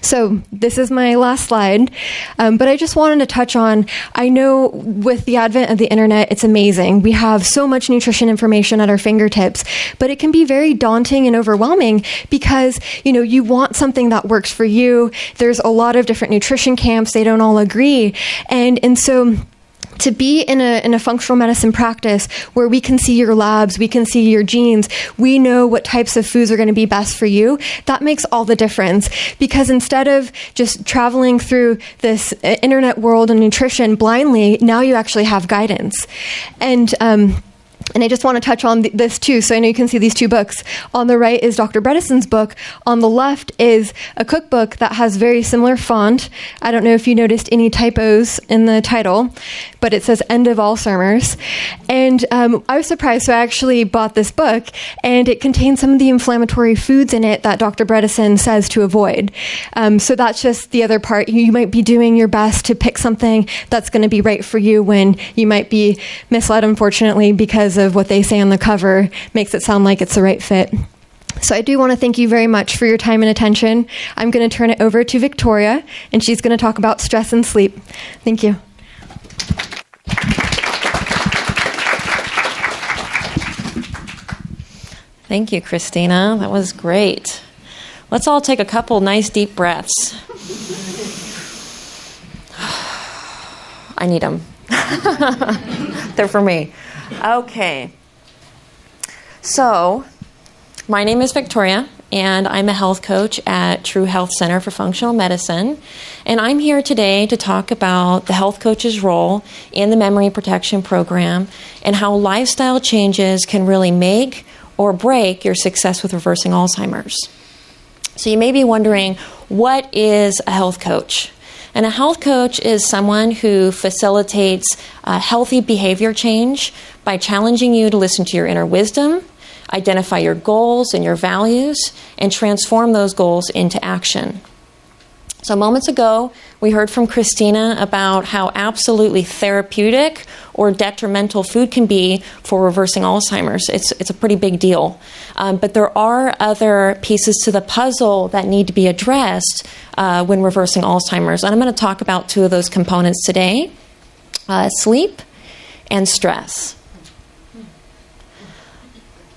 S7: So this is my last slide, but I just wanted to touch on, I know with the advent of the internet, it's amazing. We have so much nutrition information at our fingertips, but it can be very daunting and overwhelming because, you want something that works for you. There's a lot of different nutrition camps. They don't all agree. And so to be in a functional medicine practice where we can see your labs, we can see your genes, we know what types of foods are going to be best for you, that makes all the difference. Because instead of just traveling through this internet world of nutrition blindly, now you actually have guidance. And I just want to touch on this too, so I know you can see these two books. On the right is Dr. Bredesen's book. On the left is a cookbook that has very similar font. I don't know if you noticed any typos in the title, but it says End of Alzheimer's. And I was surprised, so I actually bought this book, and it contains some of the inflammatory foods in it that Dr. Bredesen says to avoid. So that's just the other part. You might be doing your best to pick something that's going to be right for you when you might be misled, unfortunately, because of what they say on the cover makes it sound like it's the right fit. So I do want to thank you very much for your time and attention. I'm going to turn it over to Victoria, and she's going to talk about stress and sleep. Thank you.
S8: Thank you, Christina. That was great. Let's all take a couple nice deep breaths. I need them. They're for me. Okay. So, my name is Victoria, and I'm a health coach at True Health Center for Functional Medicine. And I'm here today to talk about the health coach's role in the memory protection program and how lifestyle changes can really make or break your success with reversing Alzheimer's. So you may be wondering, what is a health coach? And a health coach is someone who facilitates healthy behavior change by challenging you to listen to your inner wisdom, identify your goals and your values, and transform those goals into action. So moments ago, we heard from Christina about how absolutely therapeutic or detrimental food can be for reversing Alzheimer's. It's a pretty big deal. But there are other pieces to the puzzle that need to be addressed when reversing Alzheimer's. And I'm going to talk about two of those components today, sleep and stress.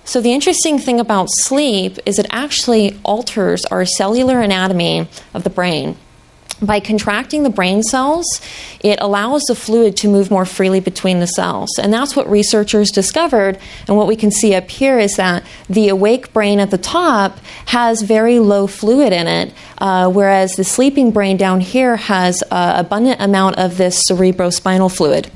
S8: So the interesting thing about sleep is it actually alters our cellular anatomy of the brain. By contracting the brain cells, it allows the fluid to move more freely between the cells. And that's what researchers discovered. And what we can see up here is that the awake brain at the top has very low fluid in it, whereas the sleeping brain down here has an abundant amount of this cerebrospinal fluid.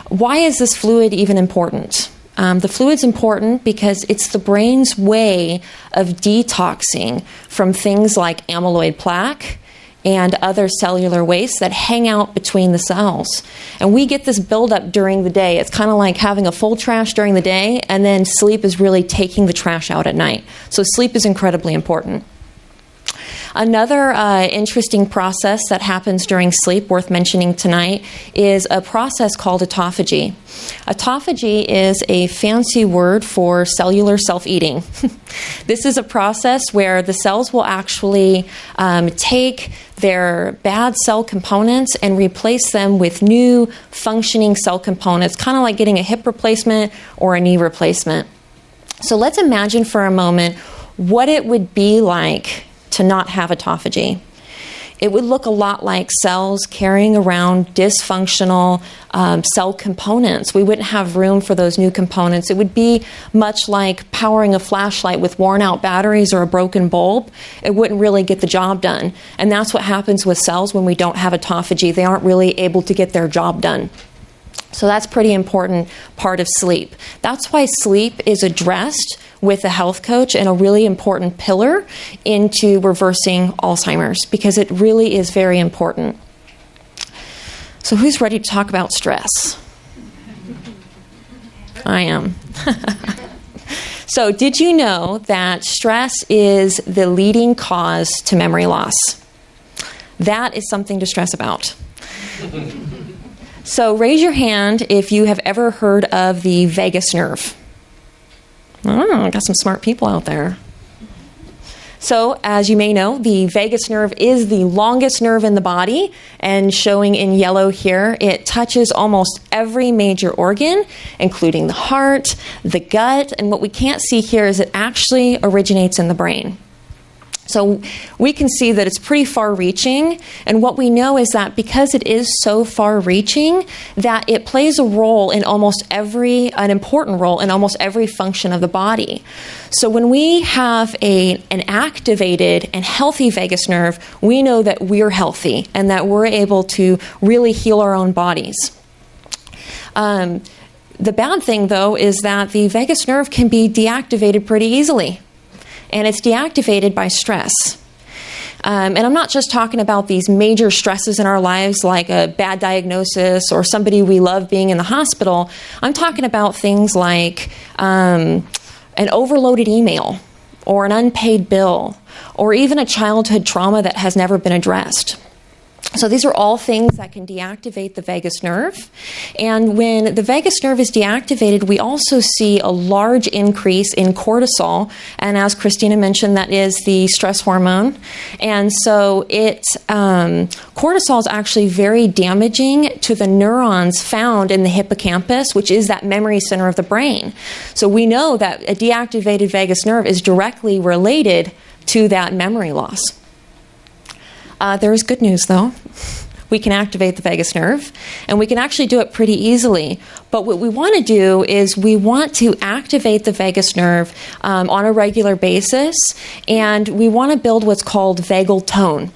S8: Why is this fluid even important? The fluid's important because it's the brain's way of detoxing from things like amyloid plaque and other cellular wastes that hang out between the cells. And we get this buildup during the day. It's kind of like having a full trash during the day, and then sleep is really taking the trash out at night. So sleep is incredibly important. Another interesting process that happens during sleep, worth mentioning tonight, is a process called autophagy. Autophagy is a fancy word for cellular self-eating. This is a process where the cells will actually take their bad cell components and replace them with new functioning cell components, kind of like getting a hip replacement or a knee replacement. So let's imagine for a moment what it would be like to not have autophagy. it would look a lot like cells carrying around dysfunctional cell components. We wouldn't have room for those new components. It would be much like powering a flashlight with worn out batteries or a broken bulb. It wouldn't really get the job done. And that's what happens with cells when we don't have autophagy. They aren't really able to get their job done. So that's a pretty important part of sleep. That's why sleep is addressed with a health coach and a really important pillar into reversing Alzheimer's, because it really is very important. So who's ready to talk about stress? I am. So did you know that stress is the leading cause to memory loss? That is something to stress about. So raise your hand if you have ever heard of the vagus nerve. Oh, got some smart people out there. So, as you may know, the vagus nerve is the longest nerve in the body, and showing in yellow here, it touches almost every major organ, including the heart, the gut, and what we can't see here is it actually originates in the brain. So we can see that it's pretty far-reaching, and what we know is that because it is so far-reaching, that it plays an important role in almost every function of the body. So when we have an activated and healthy vagus nerve, we know that we're healthy and that we're able to really heal our own bodies. The bad thing, though, is that the vagus nerve can be deactivated pretty easily. And it's deactivated by stress. And I'm not just talking about these major stresses in our lives like a bad diagnosis or somebody we love being in the hospital. I'm talking about things like an overloaded email or an unpaid bill or even a childhood trauma that has never been addressed. So these are all things that can deactivate the vagus nerve. And when the vagus nerve is deactivated, we also see a large increase in cortisol. And as Christina mentioned, that is the stress hormone. And so cortisol is actually very damaging to the neurons found in the hippocampus, which is that memory center of the brain. So we know that a deactivated vagus nerve is directly related to that memory loss. There is good news, though. We can activate the vagus nerve, and we can actually do it pretty easily. But what we want to do is we want to activate the vagus nerve on a regular basis, and we want to build what's called vagal tone.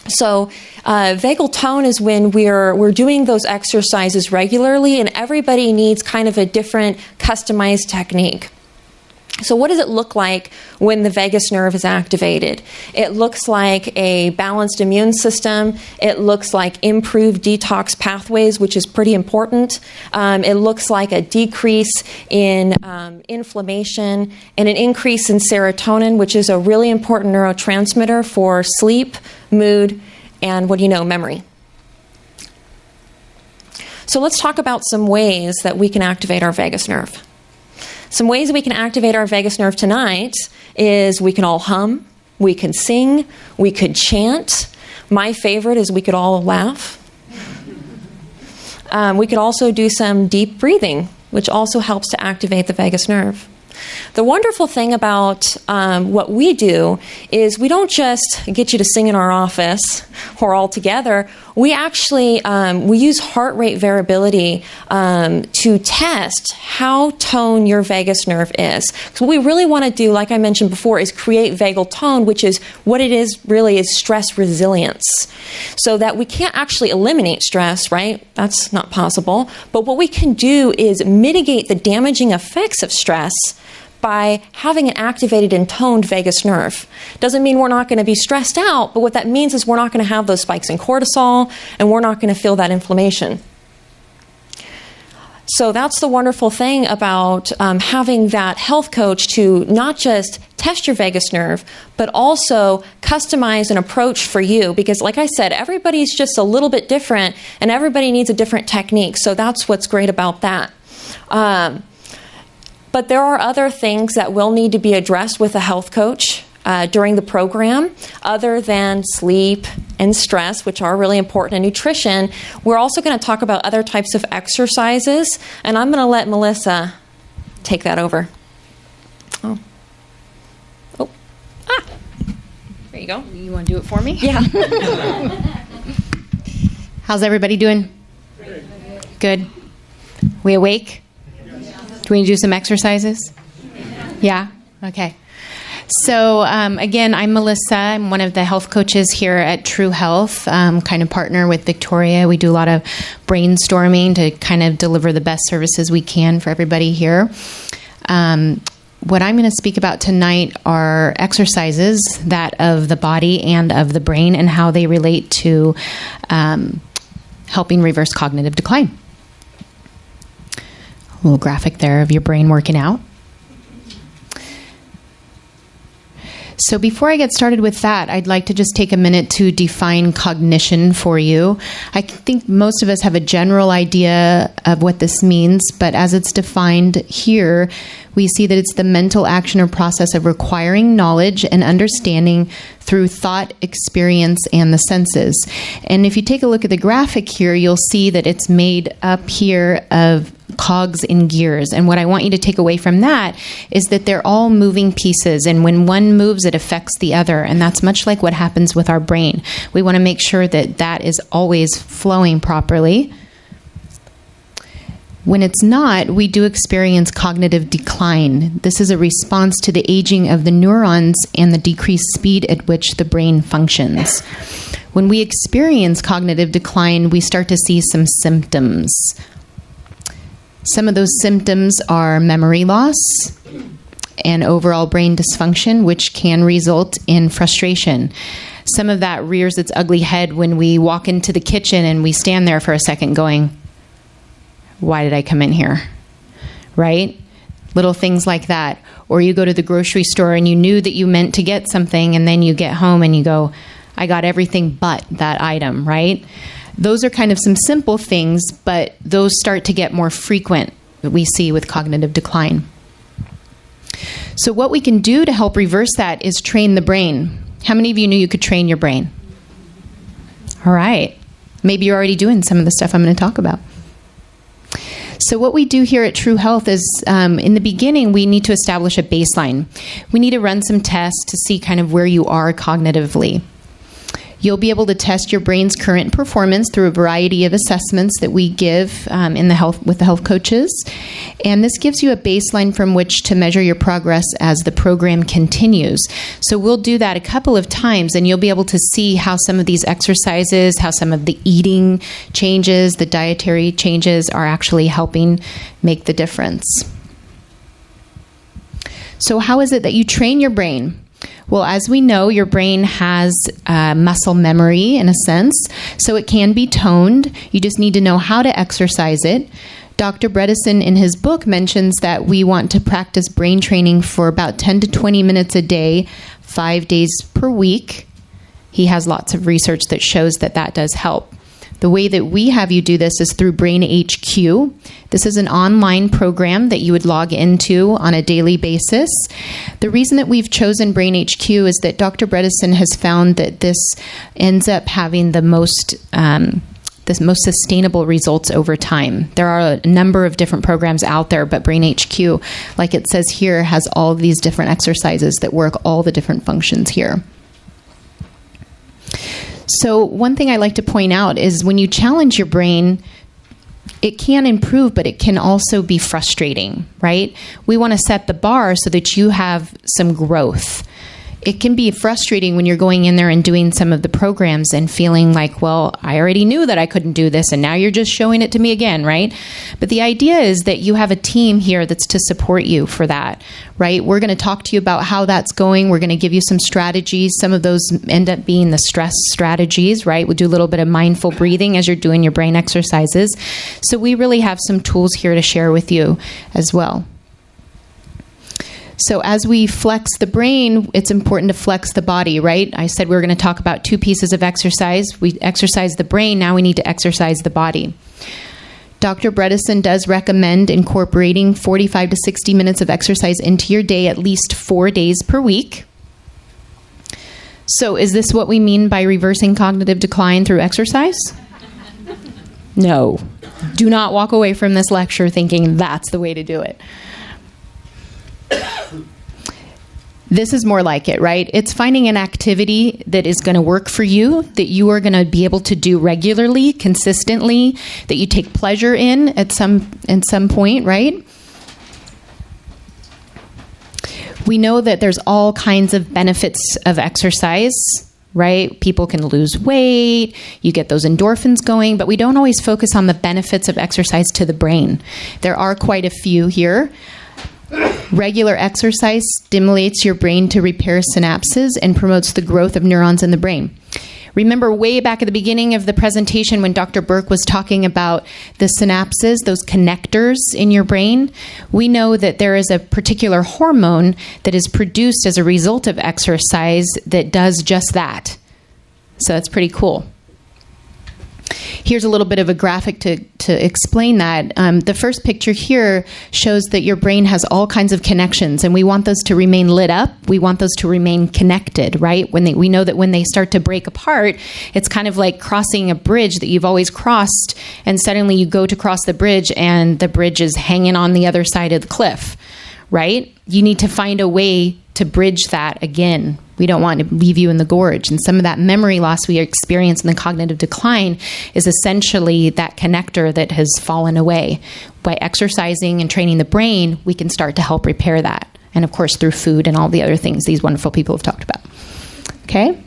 S8: So vagal tone is when we're doing those exercises regularly, and everybody needs kind of a different customized technique. So what does it look like when the vagus nerve is activated? It looks like a balanced immune system. It looks like improved detox pathways, which is pretty important. It looks like a decrease in inflammation and an increase in serotonin, which is a really important neurotransmitter for sleep, mood, and memory. So let's talk about some ways that we can activate our vagus nerve. Some ways we can activate our vagus nerve tonight is we can all hum, we can sing, we could chant. My favorite is we could all laugh. We could also do some deep breathing, which also helps to activate the vagus nerve. The wonderful thing about what we do is we don't just get you to sing in our office or all together. We actually we use heart rate variability to test how toned your vagus nerve is. So what we really want to do, like I mentioned before, is create vagal tone, which is what it is really is stress resilience. So that we can't actually eliminate stress, right? That's not possible. But what we can do is mitigate the damaging effects of stress by having an activated and toned vagus nerve. Doesn't mean we're not going to be stressed out, but what that means is we're not going to have those spikes in cortisol, and we're not going to feel that inflammation. So that's the wonderful thing about having that health coach to not just test your vagus nerve, but also customize an approach for you. Because like I said, everybody's just a little bit different, and everybody needs a different technique. So that's what's great about that. But there are other things that will need to be addressed with a health coach during the program, other than sleep and stress, which are really important, and nutrition. We're also going to talk about other types of exercises, and I'm going to let Melissa take that over. There you you go.
S9: You want to do it for me?
S8: Yeah.
S9: How's everybody doing? Good. We awake? Do we need to do some exercises? Yeah? Okay. So again, I'm Melissa. I'm one of the health coaches here at True Health, kind of partner with Victoria. We do a lot of brainstorming to kind of deliver the best services we can for everybody here. What I'm going to speak about tonight are exercises, that of the body and of the brain, and how they relate to helping reverse cognitive decline. A little graphic there of your brain working out. So before I get started with that, I'd like to just take a minute to define cognition for you. I think most of us have a general idea of what this means, but as it's defined here, we see that it's the mental action or process of acquiring knowledge and understanding through thought, experience, and the senses. And if you take a look at the graphic here, you'll see that it's made up here of cogs in gears. And what I want you to take away from that is that they're all moving pieces. And when one moves, it affects the other. And that's much like what happens with our brain. We want to make sure that that is always flowing properly. When it's not, we do experience cognitive decline. This is a response to the aging of the neurons and the decreased speed at which the brain functions. When we experience cognitive decline, we start to see some symptoms. Some of those symptoms are memory loss and overall brain dysfunction, which can result in frustration. Some of that rears its ugly head when we walk into the kitchen and we stand there for a second going, why did I come in here? Right? Little things like that. Or you go to the grocery store and you knew that you meant to get something, and then you get home and you go, I got everything but that item, right? Those are kind of some simple things, but those start to get more frequent that we see with cognitive decline. So what we can do to help reverse that is train the brain. How many of you knew you could train your brain? All right. Maybe you're already doing some of the stuff I'm going to talk about. So what we do here at True Health is, in the beginning, we need to establish a baseline. We need to run some tests to see kind of where you are cognitively. You'll be able to test your brain's current performance through a variety of assessments that we give with the health coaches. And this gives you a baseline from which to measure your progress as the program continues. So we'll do that a couple of times, and you'll be able to see how some of these exercises, how some of the eating changes, the dietary changes are actually helping make the difference. So how is it that you train your brain? Well, as we know, your brain has muscle memory in a sense, so it can be toned. You just need to know how to exercise it. Dr. Bredesen in his book mentions that we want to practice brain training for about 10 to 20 minutes a day, 5 days per week. He has lots of research that shows that that does help. The way that we have you do this is through Brain HQ. This is an online program that you would log into on a daily basis. The reason that we've chosen Brain HQ is that Dr. Bredesen has found that this ends up having the most sustainable results over time. There are a number of different programs out there, but Brain HQ, like it says here, has all of these different exercises that work all the different functions here. So one thing I like to point out is when you challenge your brain, it can improve, but it can also be frustrating, right? We want to set the bar so that you have some growth. It can be frustrating when you're going in there and doing some of the programs and feeling like, well, I already knew that I couldn't do this, and now you're just showing it to me again, right? But the idea is that you have a team here that's to support you for that, right? We're going to talk to you about how that's going. We're going to give you some strategies. Some of those end up being the stress strategies, right? We'll do a little bit of mindful breathing as you're doing your brain exercises. So we really have some tools here to share with you as well. So as we flex the brain, it's important to flex the body, right? I said we were going to talk about two pieces of exercise. We exercise the brain, now we need to exercise the body. Dr. Bredesen does recommend incorporating 45 to 60 minutes of exercise into your day at least 4 days per week. So is this what we mean by reversing cognitive decline through exercise? No. Do not walk away from this lecture thinking that's the way to do it. This is more like it, right? It's finding an activity that is going to work for you, that you are going to be able to do regularly, consistently, that you take pleasure in at some point, right? We know that there's all kinds of benefits of exercise, right? People can lose weight, you get those endorphins going, but we don't always focus on the benefits of exercise to the brain. There are quite a few here. Regular exercise stimulates your brain to repair synapses and promotes the growth of neurons in the brain. Remember way back at the beginning of the presentation when Dr. Burke was talking about the synapses, those connectors in your brain? We know that there is a particular hormone that is produced as a result of exercise that does just that. So that's pretty cool. Here's a little bit of a graphic to explain that. The first picture here shows that your brain has all kinds of connections, and we want those to remain lit up. We want those to remain connected, right? We know that when they start to break apart, it's kind of like crossing a bridge that you've always crossed, and suddenly you go to cross the bridge, and the bridge is hanging on the other side of the cliff, right? You need to find a way to bridge that again. We don't want to leave you in the gorge. And some of that memory loss we experience in the cognitive decline is essentially that connector that has fallen away. By exercising and training the brain, we can start to help repair that. And of course, through food and all the other things these wonderful people have talked about. Okay?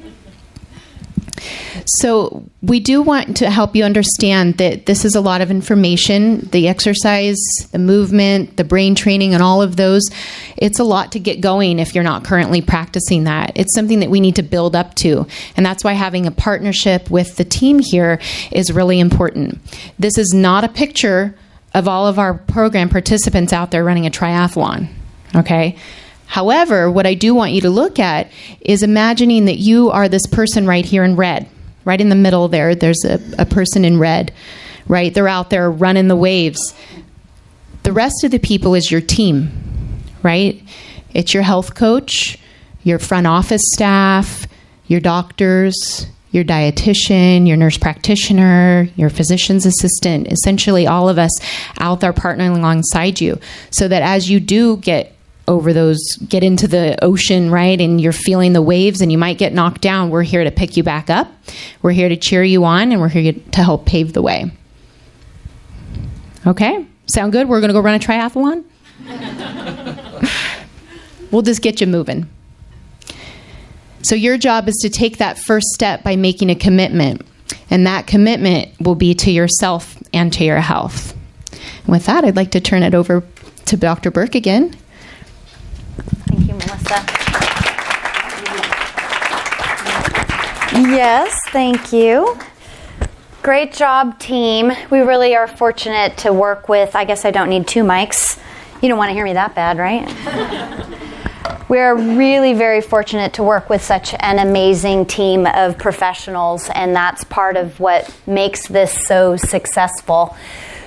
S9: So we do want to help you understand that this is a lot of information, the exercise, the movement, the brain training, and all of those. It's a lot to get going if you're not currently practicing that. It's something that we need to build up to. And that's why having a partnership with the team here is really important. This is not a picture of all of our program participants out there running a triathlon, okay? However, what I do want you to look at is imagining that you are this person right here in red. Right in the middle there, there's a person in red, right? They're out there running the waves. The rest of the people is your team, right? It's your health coach, your front office staff, your doctors, your dietitian, your nurse practitioner, your physician's assistant, essentially all of us out there partnering alongside you, so that as you do get into the ocean, right, and you're feeling the waves and you might get knocked down, we're here to pick you back up. We're here to cheer you on, and we're here to help pave the way. Okay? Sound good? We're going to go run a triathlon? We'll just get you moving. So your job is to take that first step by making a commitment, and that commitment will be to yourself and to your health. And with that, I'd like to turn it over to Dr. Burke again.
S6: Thank you, Melissa. Yes, thank you. Great job, team. We really are fortunate to work with, I guess I don't need two mics. You don't want to hear me that bad, right? We're really very fortunate to work with such an amazing team of professionals, and that's part of what makes this so successful.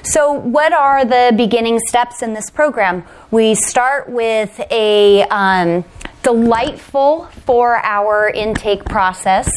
S6: So what are the beginning steps in this program? We start with a delightful 4-hour intake process.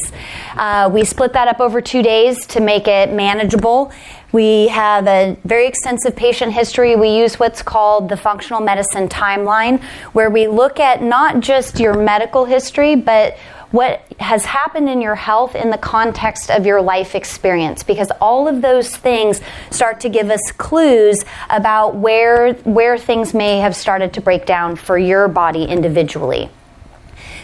S6: We split that up over 2 days to make it manageable. We have a very extensive patient history. We use what's called the functional medicine timeline, where we look at not just your medical history, but what has happened in your health in the context of your life experience, because all of those things start to give us clues about where things may have started to break down for your body individually.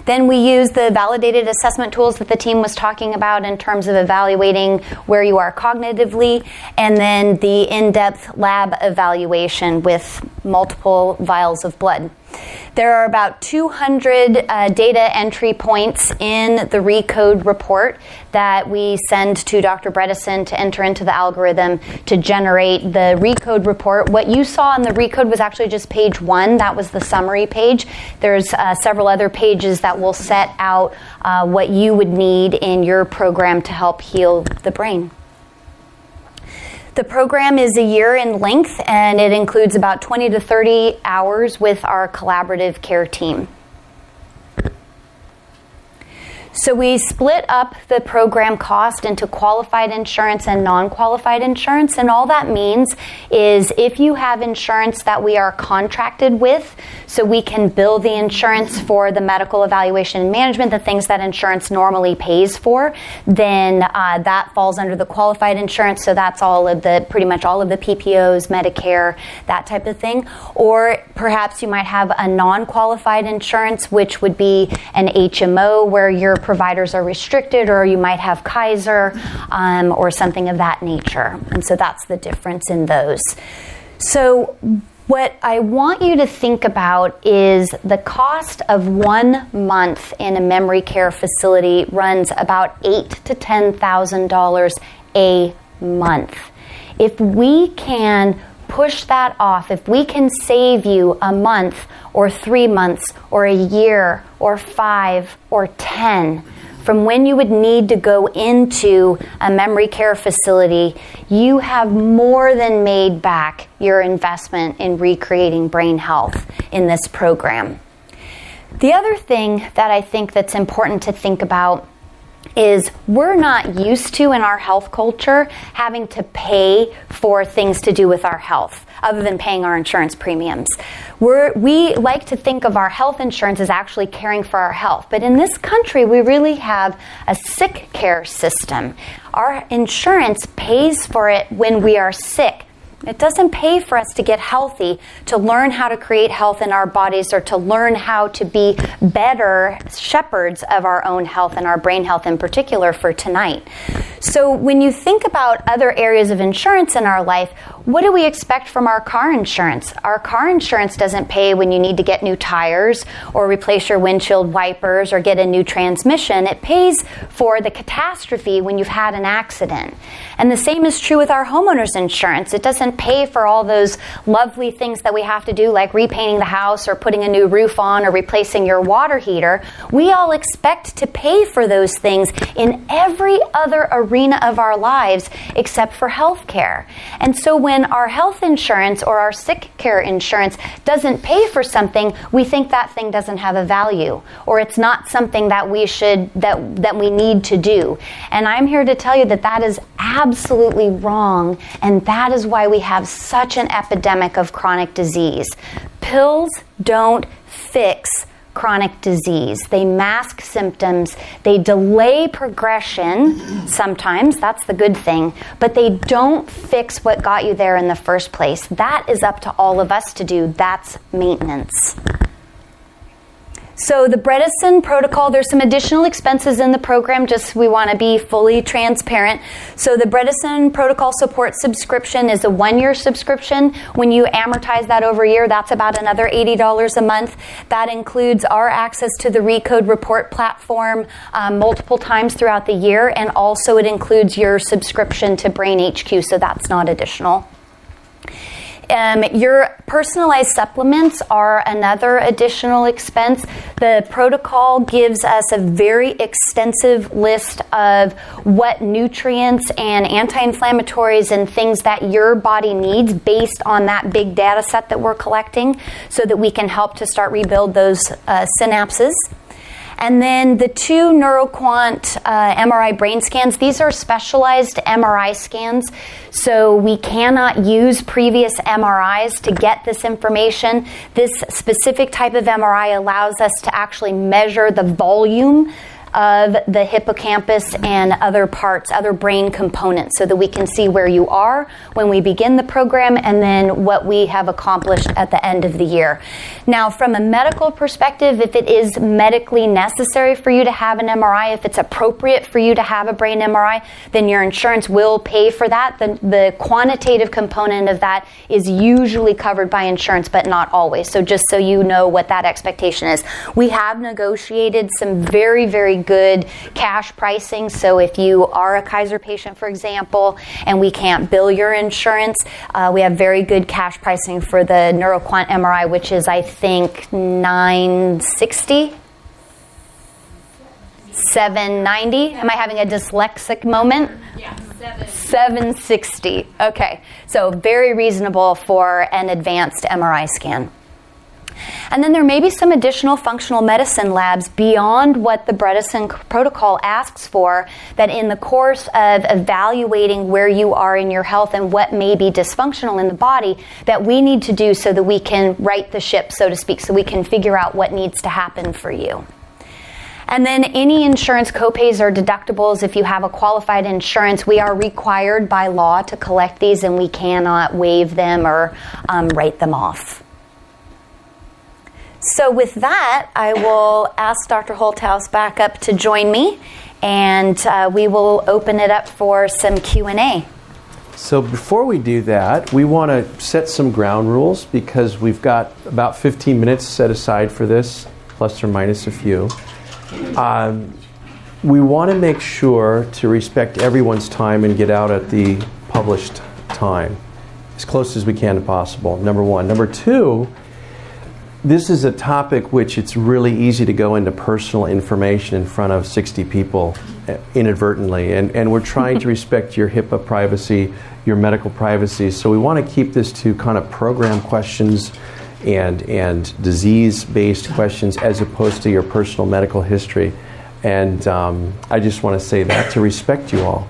S6: Then we use the validated assessment tools that the team was talking about in terms of evaluating where you are cognitively, and then the in-depth lab evaluation with multiple vials of blood. There are about 200 data entry points in the RECODE report that we send to Dr. Bredesen to enter into the algorithm to generate the RECODE report. What you saw in the RECODE was actually just page 1. That was the summary page. There's several other pages that will set out what you would need in your program to help heal the brain. The program is a year in length, and it includes about 20 to 30 hours with our collaborative care team. So we split up the program cost into qualified insurance and non-qualified insurance, and all that means is if you have insurance that we are contracted with, so we can bill the insurance for the medical evaluation and management, the things that insurance normally pays for, then that falls under the qualified insurance. So that's pretty much all of the PPOs, Medicare, that type of thing. Or perhaps you might have a non-qualified insurance, which would be an HMO where your providers are restricted, or you might have Kaiser or something of that nature. And so that's the difference in those. So what I want you to think about is the cost of 1 month in a memory care facility runs about $8,000 to $10,000 a month. If we can push that off, if we can save you a month or 3 months or a year or 5 or 10 from when you would need to go into a memory care facility, you have more than made back your investment in recreating brain health in this program. The other thing that I think that's important to think about is we're not used to in our health culture having to pay for things to do with our health other than paying our insurance premiums. We like to think of our health insurance as actually caring for our health, but in this country we really have a sick care system. Our insurance pays for it when we are sick. It doesn't pay for us to get healthy, to learn how to create health in our bodies, or to learn how to be better shepherds of our own health and our brain health in particular for tonight. So when you think about other areas of insurance in our life, what do we expect from our car insurance? Our car insurance doesn't pay when you need to get new tires or replace your windshield wipers or get a new transmission. It pays for the catastrophe when you've had an accident. And the same is true with our homeowners insurance. It doesn't pay for all those lovely things that we have to do, like repainting the house or putting a new roof on or replacing your water heater. We all expect to pay for those things in every other arena of our lives except for health care. And so when our health insurance or our sick care insurance doesn't pay for something, we think that thing doesn't have a value, or it's not something that we need to do. And I'm here to tell you that that is absolutely wrong, and that is why we have such an epidemic of chronic disease. Pills don't fix chronic disease. They mask symptoms, they delay progression sometimes, that's the good thing, but they don't fix what got you there in the first place. That is up to all of us to do. That's maintenance. So the Bredesen Protocol, there's some additional expenses in the program, just we want to be fully transparent. So the Bredesen Protocol Support subscription is a 1-year subscription. When you amortize that over a year, that's about another $80 a month. That includes our access to the Recode report platform multiple times throughout the year, and also it includes your subscription to Brain HQ, so that's not additional. Your personalized supplements are another additional expense. The protocol gives us a very extensive list of what nutrients and anti-inflammatories and things that your body needs based on that big data set that we're collecting, so that we can help to start rebuild those synapses. And then the 2 NeuroQuant MRI brain scans, these are specialized MRI scans, so we cannot use previous MRIs to get this information. This specific type of MRI allows us to actually measure the volume of the hippocampus and other parts, other brain components, so that we can see where you are when we begin the program and then what we have accomplished at the end of the year. Now, from a medical perspective, if it is medically necessary for you to have an MRI, if it's appropriate for you to have a brain MRI, then your insurance will pay for that. The quantitative component of that is usually covered by insurance, but not always. So just so you know what that expectation is. We have negotiated some very, very good cash pricing. So if you are a Kaiser patient, for example, and we can't bill your insurance, we have very good cash pricing for the NeuroQuant MRI, which is, I think, $960, $790. Am I having a dyslexic moment? Yeah, $760. Okay, so very reasonable for an advanced MRI scan. And then there may be some additional functional medicine labs beyond what the Bredesen Protocol asks for, that in the course of evaluating where you are in your health and what may be dysfunctional in the body, that we need to do so that we can right the ship, so to speak, so we can figure out what needs to happen for you. And then any insurance copays or deductibles, if you have a qualified insurance, we are required by law to collect these, and we cannot waive them or write them off. So with that, I will ask Dr. Holthaus back up to join me, and we will open it up for some Q&A.
S5: So before we do that, we want to set some ground rules, because we've got about 15 minutes set aside for this, plus or minus a few. We want to make sure to respect everyone's time and get out at the published time, as close as we can to possible, number one. Number two, this is a topic which it's really easy to go into personal information in front of 60 people inadvertently, and we're trying to respect your HIPAA privacy, your medical privacy, so we want to keep this to kind of program questions and disease-based questions as opposed to your personal medical history. And I just want to say that to respect you all.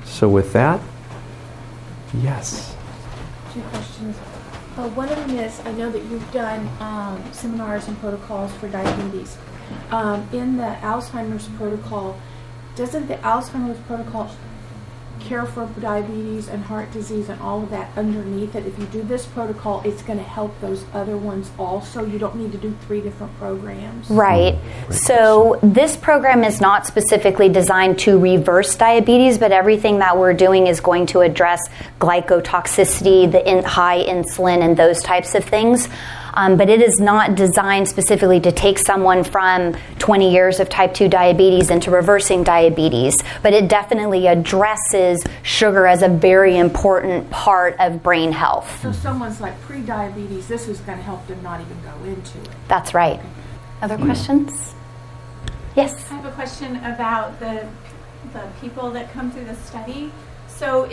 S5: So with that, yes.
S10: Two questions. One of them is, I know that you've done seminars and protocols for diabetes. In the Alzheimer's protocol, doesn't the Alzheimer's protocol care for diabetes and heart disease and all of that underneath it? If you do this protocol, it's going to help those other ones also. You don't need to do 3 different programs.
S6: Right. So this program is not specifically designed to reverse diabetes, but everything that we're doing is going to address glycotoxicity, the high insulin, and those types of things. But it is not designed specifically to take someone from 20 years of type 2 diabetes into reversing diabetes. But it definitely addresses sugar as a very important part of brain health.
S10: So someone's like pre-diabetes, this is going to help them not even go into it.
S6: That's right. Other questions? Yes?
S11: I have a question about the people that come through the study. So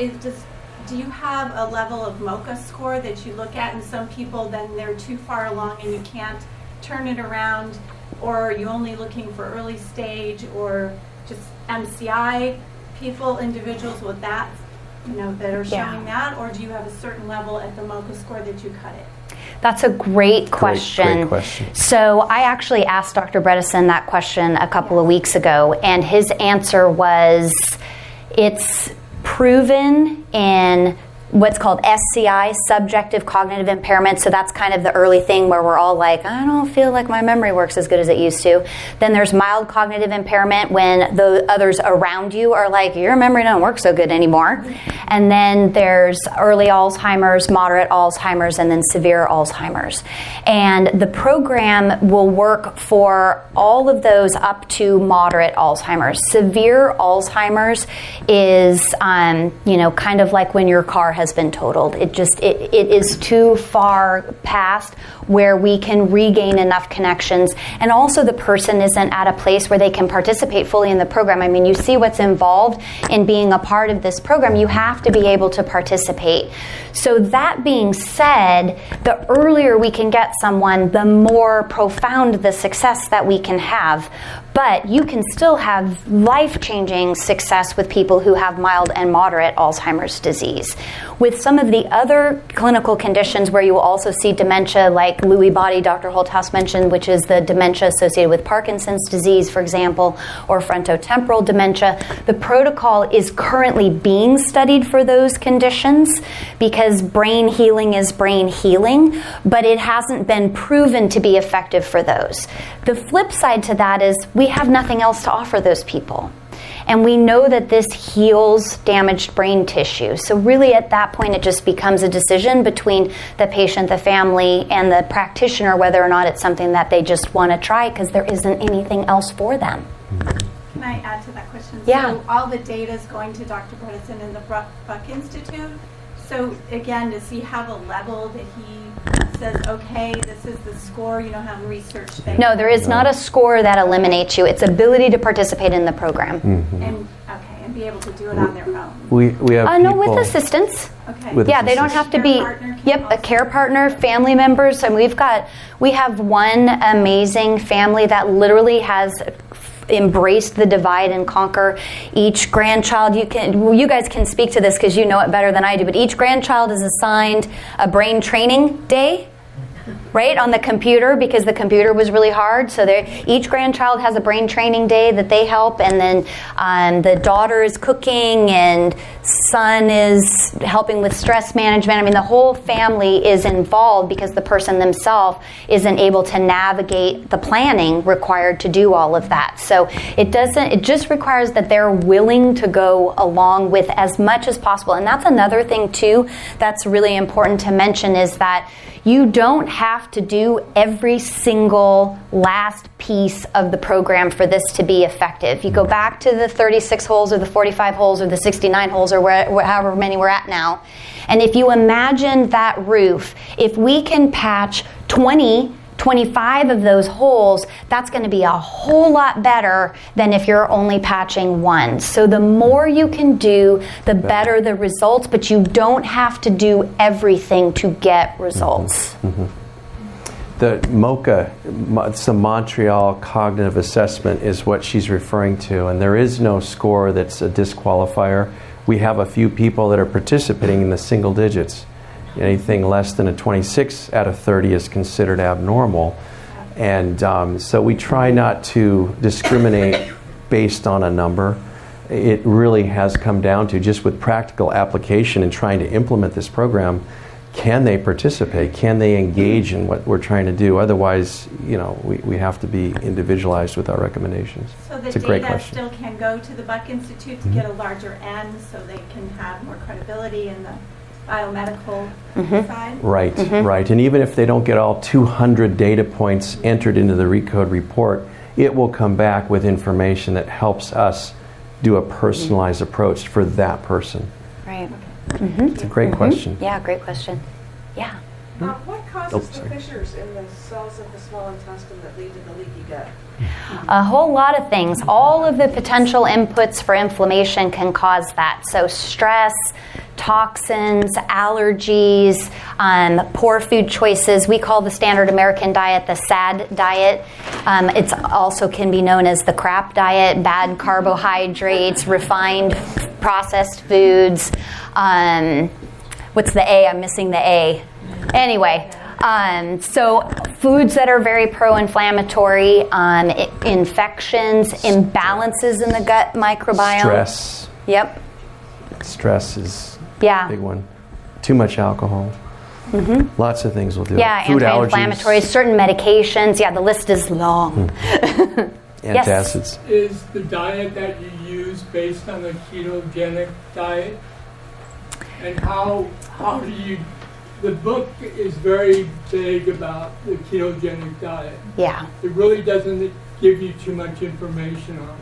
S11: do you have a level of MOCA score that you look at, and some people then they're too far along and you can't turn it around, or are you only looking for early stage or just MCI people, individuals with that, that are showing that, or do you have a certain level at the MOCA score that you cut it?
S6: That's a great question.
S5: Great question.
S6: So I actually asked Dr. Bredesen that question a couple of weeks ago, and his answer was it's proven in what's called SCI, subjective cognitive impairment. So that's kind of the early thing where we're all like, I don't feel like my memory works as good as it used to. Then there's mild cognitive impairment when the others around you are like, your memory doesn't work so good anymore. And then there's early Alzheimer's, moderate Alzheimer's, and then severe Alzheimer's. And the program will work for all of those up to moderate Alzheimer's. Severe Alzheimer's is, kind of like when your car has been totaled. It is too far past where we can regain enough connections, and also the person isn't at a place where they can participate fully in the program. I mean, you see what's involved in being a part of this program. You have to be able to participate. So that being said, the earlier we can get someone, the more profound the success that we can have. But you can still have life-changing success with people who have mild and moderate Alzheimer's disease. With some of the other clinical conditions where you will also see dementia, like Lewy body, Dr. Holthaus mentioned, which is the dementia associated with Parkinson's disease, for example, or frontotemporal dementia, the protocol is currently being studied for those conditions because brain healing is brain healing, but it hasn't been proven to be effective for those. The flip side to that is we have nothing else to offer those people. And we know that this heals damaged brain tissue. So really at that point it just becomes a decision between the patient, the family, and the practitioner whether or not it's something that they just want to try because there isn't anything else for them.
S11: Can I add to that question?
S6: Yeah.
S11: So all the data is going to Dr. Bredesen and the Buck Institute. So again, does he have a level that he says, okay, this is the score, you don't have research thing?
S6: No, there is not a score that eliminates you. It's ability to participate in the program.
S11: And be able to do it on their own?
S5: We have people...
S6: No, with assistance.
S11: Okay.
S5: With
S6: Yeah, they don't have to be, a care partner, family members. And we have one amazing family that literally has embraced the divide and conquer. Each grandchild, you guys can speak to this because you know it better than I do, but each grandchild is assigned a brain training day, right, on the computer, because the computer was really hard. So each grandchild has a brain training day that they help, and then the daughter is cooking, and son is helping with stress management. I mean, the whole family is involved because the person themselves isn't able to navigate the planning required to do all of that. So it just requires that they're willing to go along with as much as possible. And that's another thing too that's really important to mention, is that you don't have to do every single last piece of the program for this to be effective. You go back to the 36 holes or the 45 holes or the 69 holes or however many we're at now, and if you imagine that roof, if we can patch 25 of those holes, that's going to be a whole lot better than if you're only patching one. So the more you can do, the better the results, but you don't have to do everything to get results.
S5: Mm-hmm. The MOCA, it's the Montreal Cognitive Assessment, is what she's referring to, and there is no score that's a disqualifier. We have a few people that are participating in the single digits. Anything less than a 26 out of 30 is considered abnormal. And so we try not to discriminate based on a number. It really has come down to, just with practical application and trying to implement this program, can they participate? Can they engage in what we're trying to do? Otherwise, we have to be individualized with our recommendations.
S11: So the
S5: it's a great
S11: data
S5: question.
S11: still can go to the Buck Institute to get a larger N so they can have more credibility in the biomedical side?
S5: Right, right. And even if they don't get all 200 data points entered into the RECODE report, it will come back with information that helps us do a personalized approach for that person.
S6: Right.
S5: It's a great question.
S6: Yeah, great question. Yeah.
S12: What causes the fissures in the cells of the small intestine that lead to the leaky gut?
S6: A whole lot of things. All of the potential inputs for inflammation can cause that. So stress, toxins, allergies, poor food choices. We call the standard American diet the SAD diet. It's also can be known as the crap diet, bad carbohydrates, refined processed foods. What's the A? I'm missing the A. Anyway, so foods that are very pro-inflammatory, infections, imbalances in the gut microbiome.
S5: Stress.
S6: Yep.
S5: Stress is
S6: a
S5: big one. Too much alcohol. Lots of things will do it.
S6: Food anti-inflammatories, certain medications. Yeah, the list is long.
S5: Antacids.
S13: Is the diet that you use based on the ketogenic diet? And how do you... The book is very vague about the ketogenic diet.
S6: Yeah.
S13: It really doesn't give you too much information on it.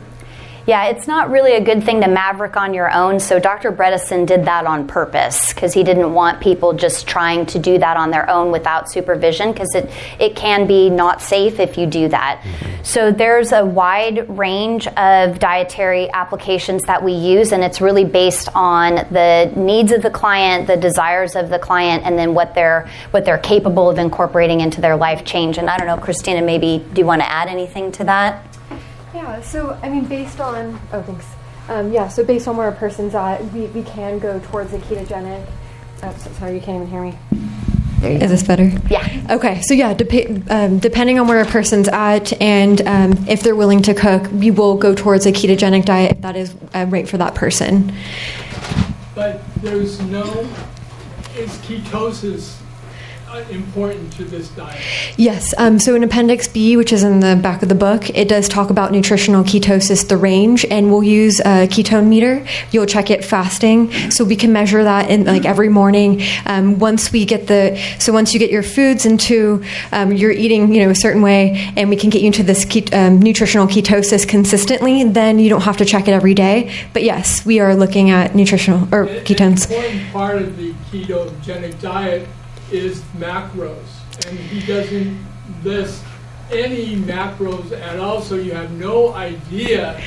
S6: Yeah, it's not really a good thing to maverick on your own. So Dr. Bredesen did that on purpose because he didn't want people just trying to do that on their own without supervision, because it can be not safe if you do that. So there's a wide range of dietary applications that we use, and it's really based on the needs of the client, the desires of the client, and then what they're capable of incorporating into their life change. And I don't know, Christina, maybe do you want to add anything to that?
S7: Yeah, so based on, so based on where a person's at, we can go towards a ketogenic. Sorry, you can't even hear me. Is this better?
S6: Yeah.
S7: Okay, so depending on where a person's at and if they're willing to cook, we will go towards a ketogenic diet if that is right for that person.
S13: But is ketosis important to this diet?
S7: Yes. So in Appendix B, which is in the back of the book, it does talk about nutritional ketosis, the range, and we'll use a ketone meter. You'll check it fasting, so we can measure that in every morning. Once you get your foods into, you're eating a certain way, and we can get you into this nutritional ketosis consistently. Then you don't have to check it every day. But yes, we are looking at nutritional or ketones.
S13: An important part of the ketogenic diet is macros, and he doesn't list any macros at all, so you have no idea.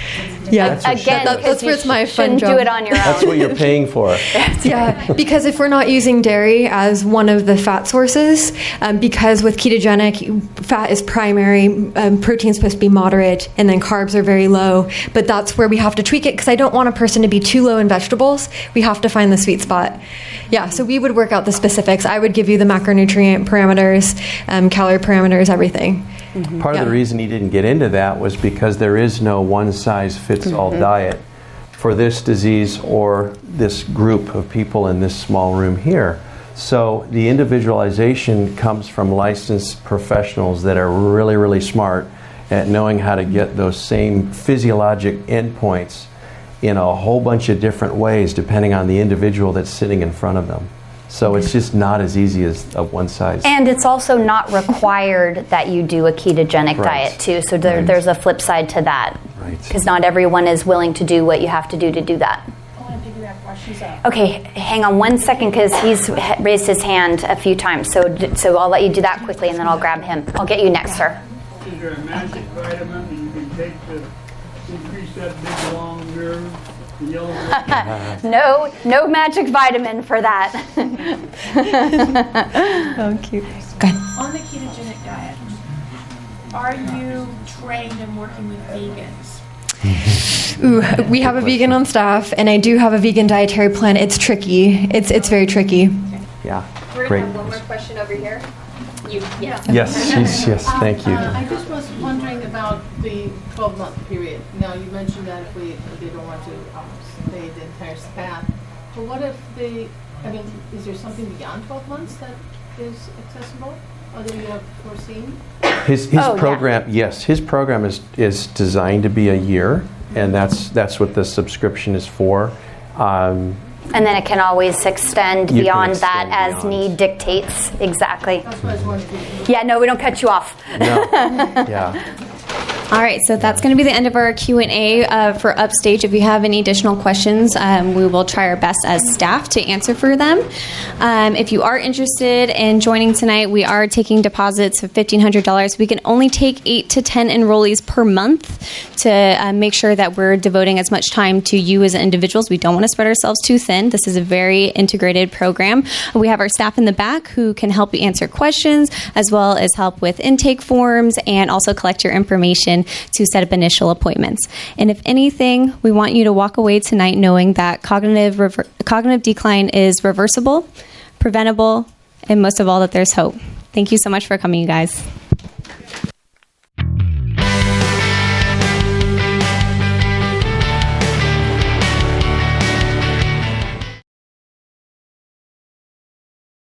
S7: Yeah,
S6: that's
S7: where it's my fun job.
S6: Do it on your own.
S5: That's what you're paying for.
S7: Yeah, because if we're not using dairy as one of the fat sources, because with ketogenic, fat is primary, protein's supposed to be moderate, and then carbs are very low. But that's where we have to tweak it, because I don't want a person to be too low in vegetables. We have to find the sweet spot. Yeah, so we would work out the specifics. I would give you the macronutrient parameters, calorie parameters, everything.
S5: Part of the reason he didn't get into that was because there is no one-size-fits-all diet for this disease or this group of people in this small room here. So the individualization comes from licensed professionals that are really, really smart at knowing how to get those same physiologic endpoints in a whole bunch of different ways depending on the individual that's sitting in front of them. So it's just not as easy as a one size.
S6: And it's also not required that you do a ketogenic diet too. So there's a flip side to that.
S5: Right.
S6: Because not everyone is willing to do what you have to do that.
S10: I want to piggyback questions up.
S6: Okay, hang on 1 second, because he's raised his hand a few times. So I'll let you do that quickly, and then I'll grab him. I'll get you next, sir.
S13: Is there a magic vitamin that you can take to increase that big long nerve?
S6: No magic vitamin for that.
S7: Oh, cute. Go ahead.
S10: On the ketogenic diet, are you trained in working with vegans?
S7: Ooh, we have a vegan on staff, and I do have a vegan dietary plan. It's tricky. It's very tricky.
S5: Yeah.
S14: We're
S5: Great.
S14: going to have one more question over here.
S5: Yes, thank you.
S12: I just was wondering about the 12-month period. Now, you mentioned that if they don't want to stay the entire span, but what if is there something beyond 12 months that is accessible, or that you have foreseen?
S5: His program, yes, his program is designed to be a year, and that's what the subscription is for.
S6: And then it can always extend beyond that as need dictates. Exactly.
S12: That's what I was wondering.
S6: Yeah, no, we don't cut you off.
S5: No. Yeah.
S1: All right, so that's going to be the end of our Q&A for Upstage. If you have any additional questions, we will try our best as staff to answer for them. If you are interested in joining tonight, we are taking deposits of $1,500. We can only take 8 to 10 enrollees per month to make sure that we're devoting as much time to you as individuals. We don't want to spread ourselves too thin. This is a very integrated program. We have our staff in the back who can help you answer questions, as well as help with intake forms and also collect your information to set up initial appointments. And if anything, we want you to walk away tonight knowing that cognitive decline is reversible, preventable, and most of all, that there's hope. Thank you so much for coming, you guys.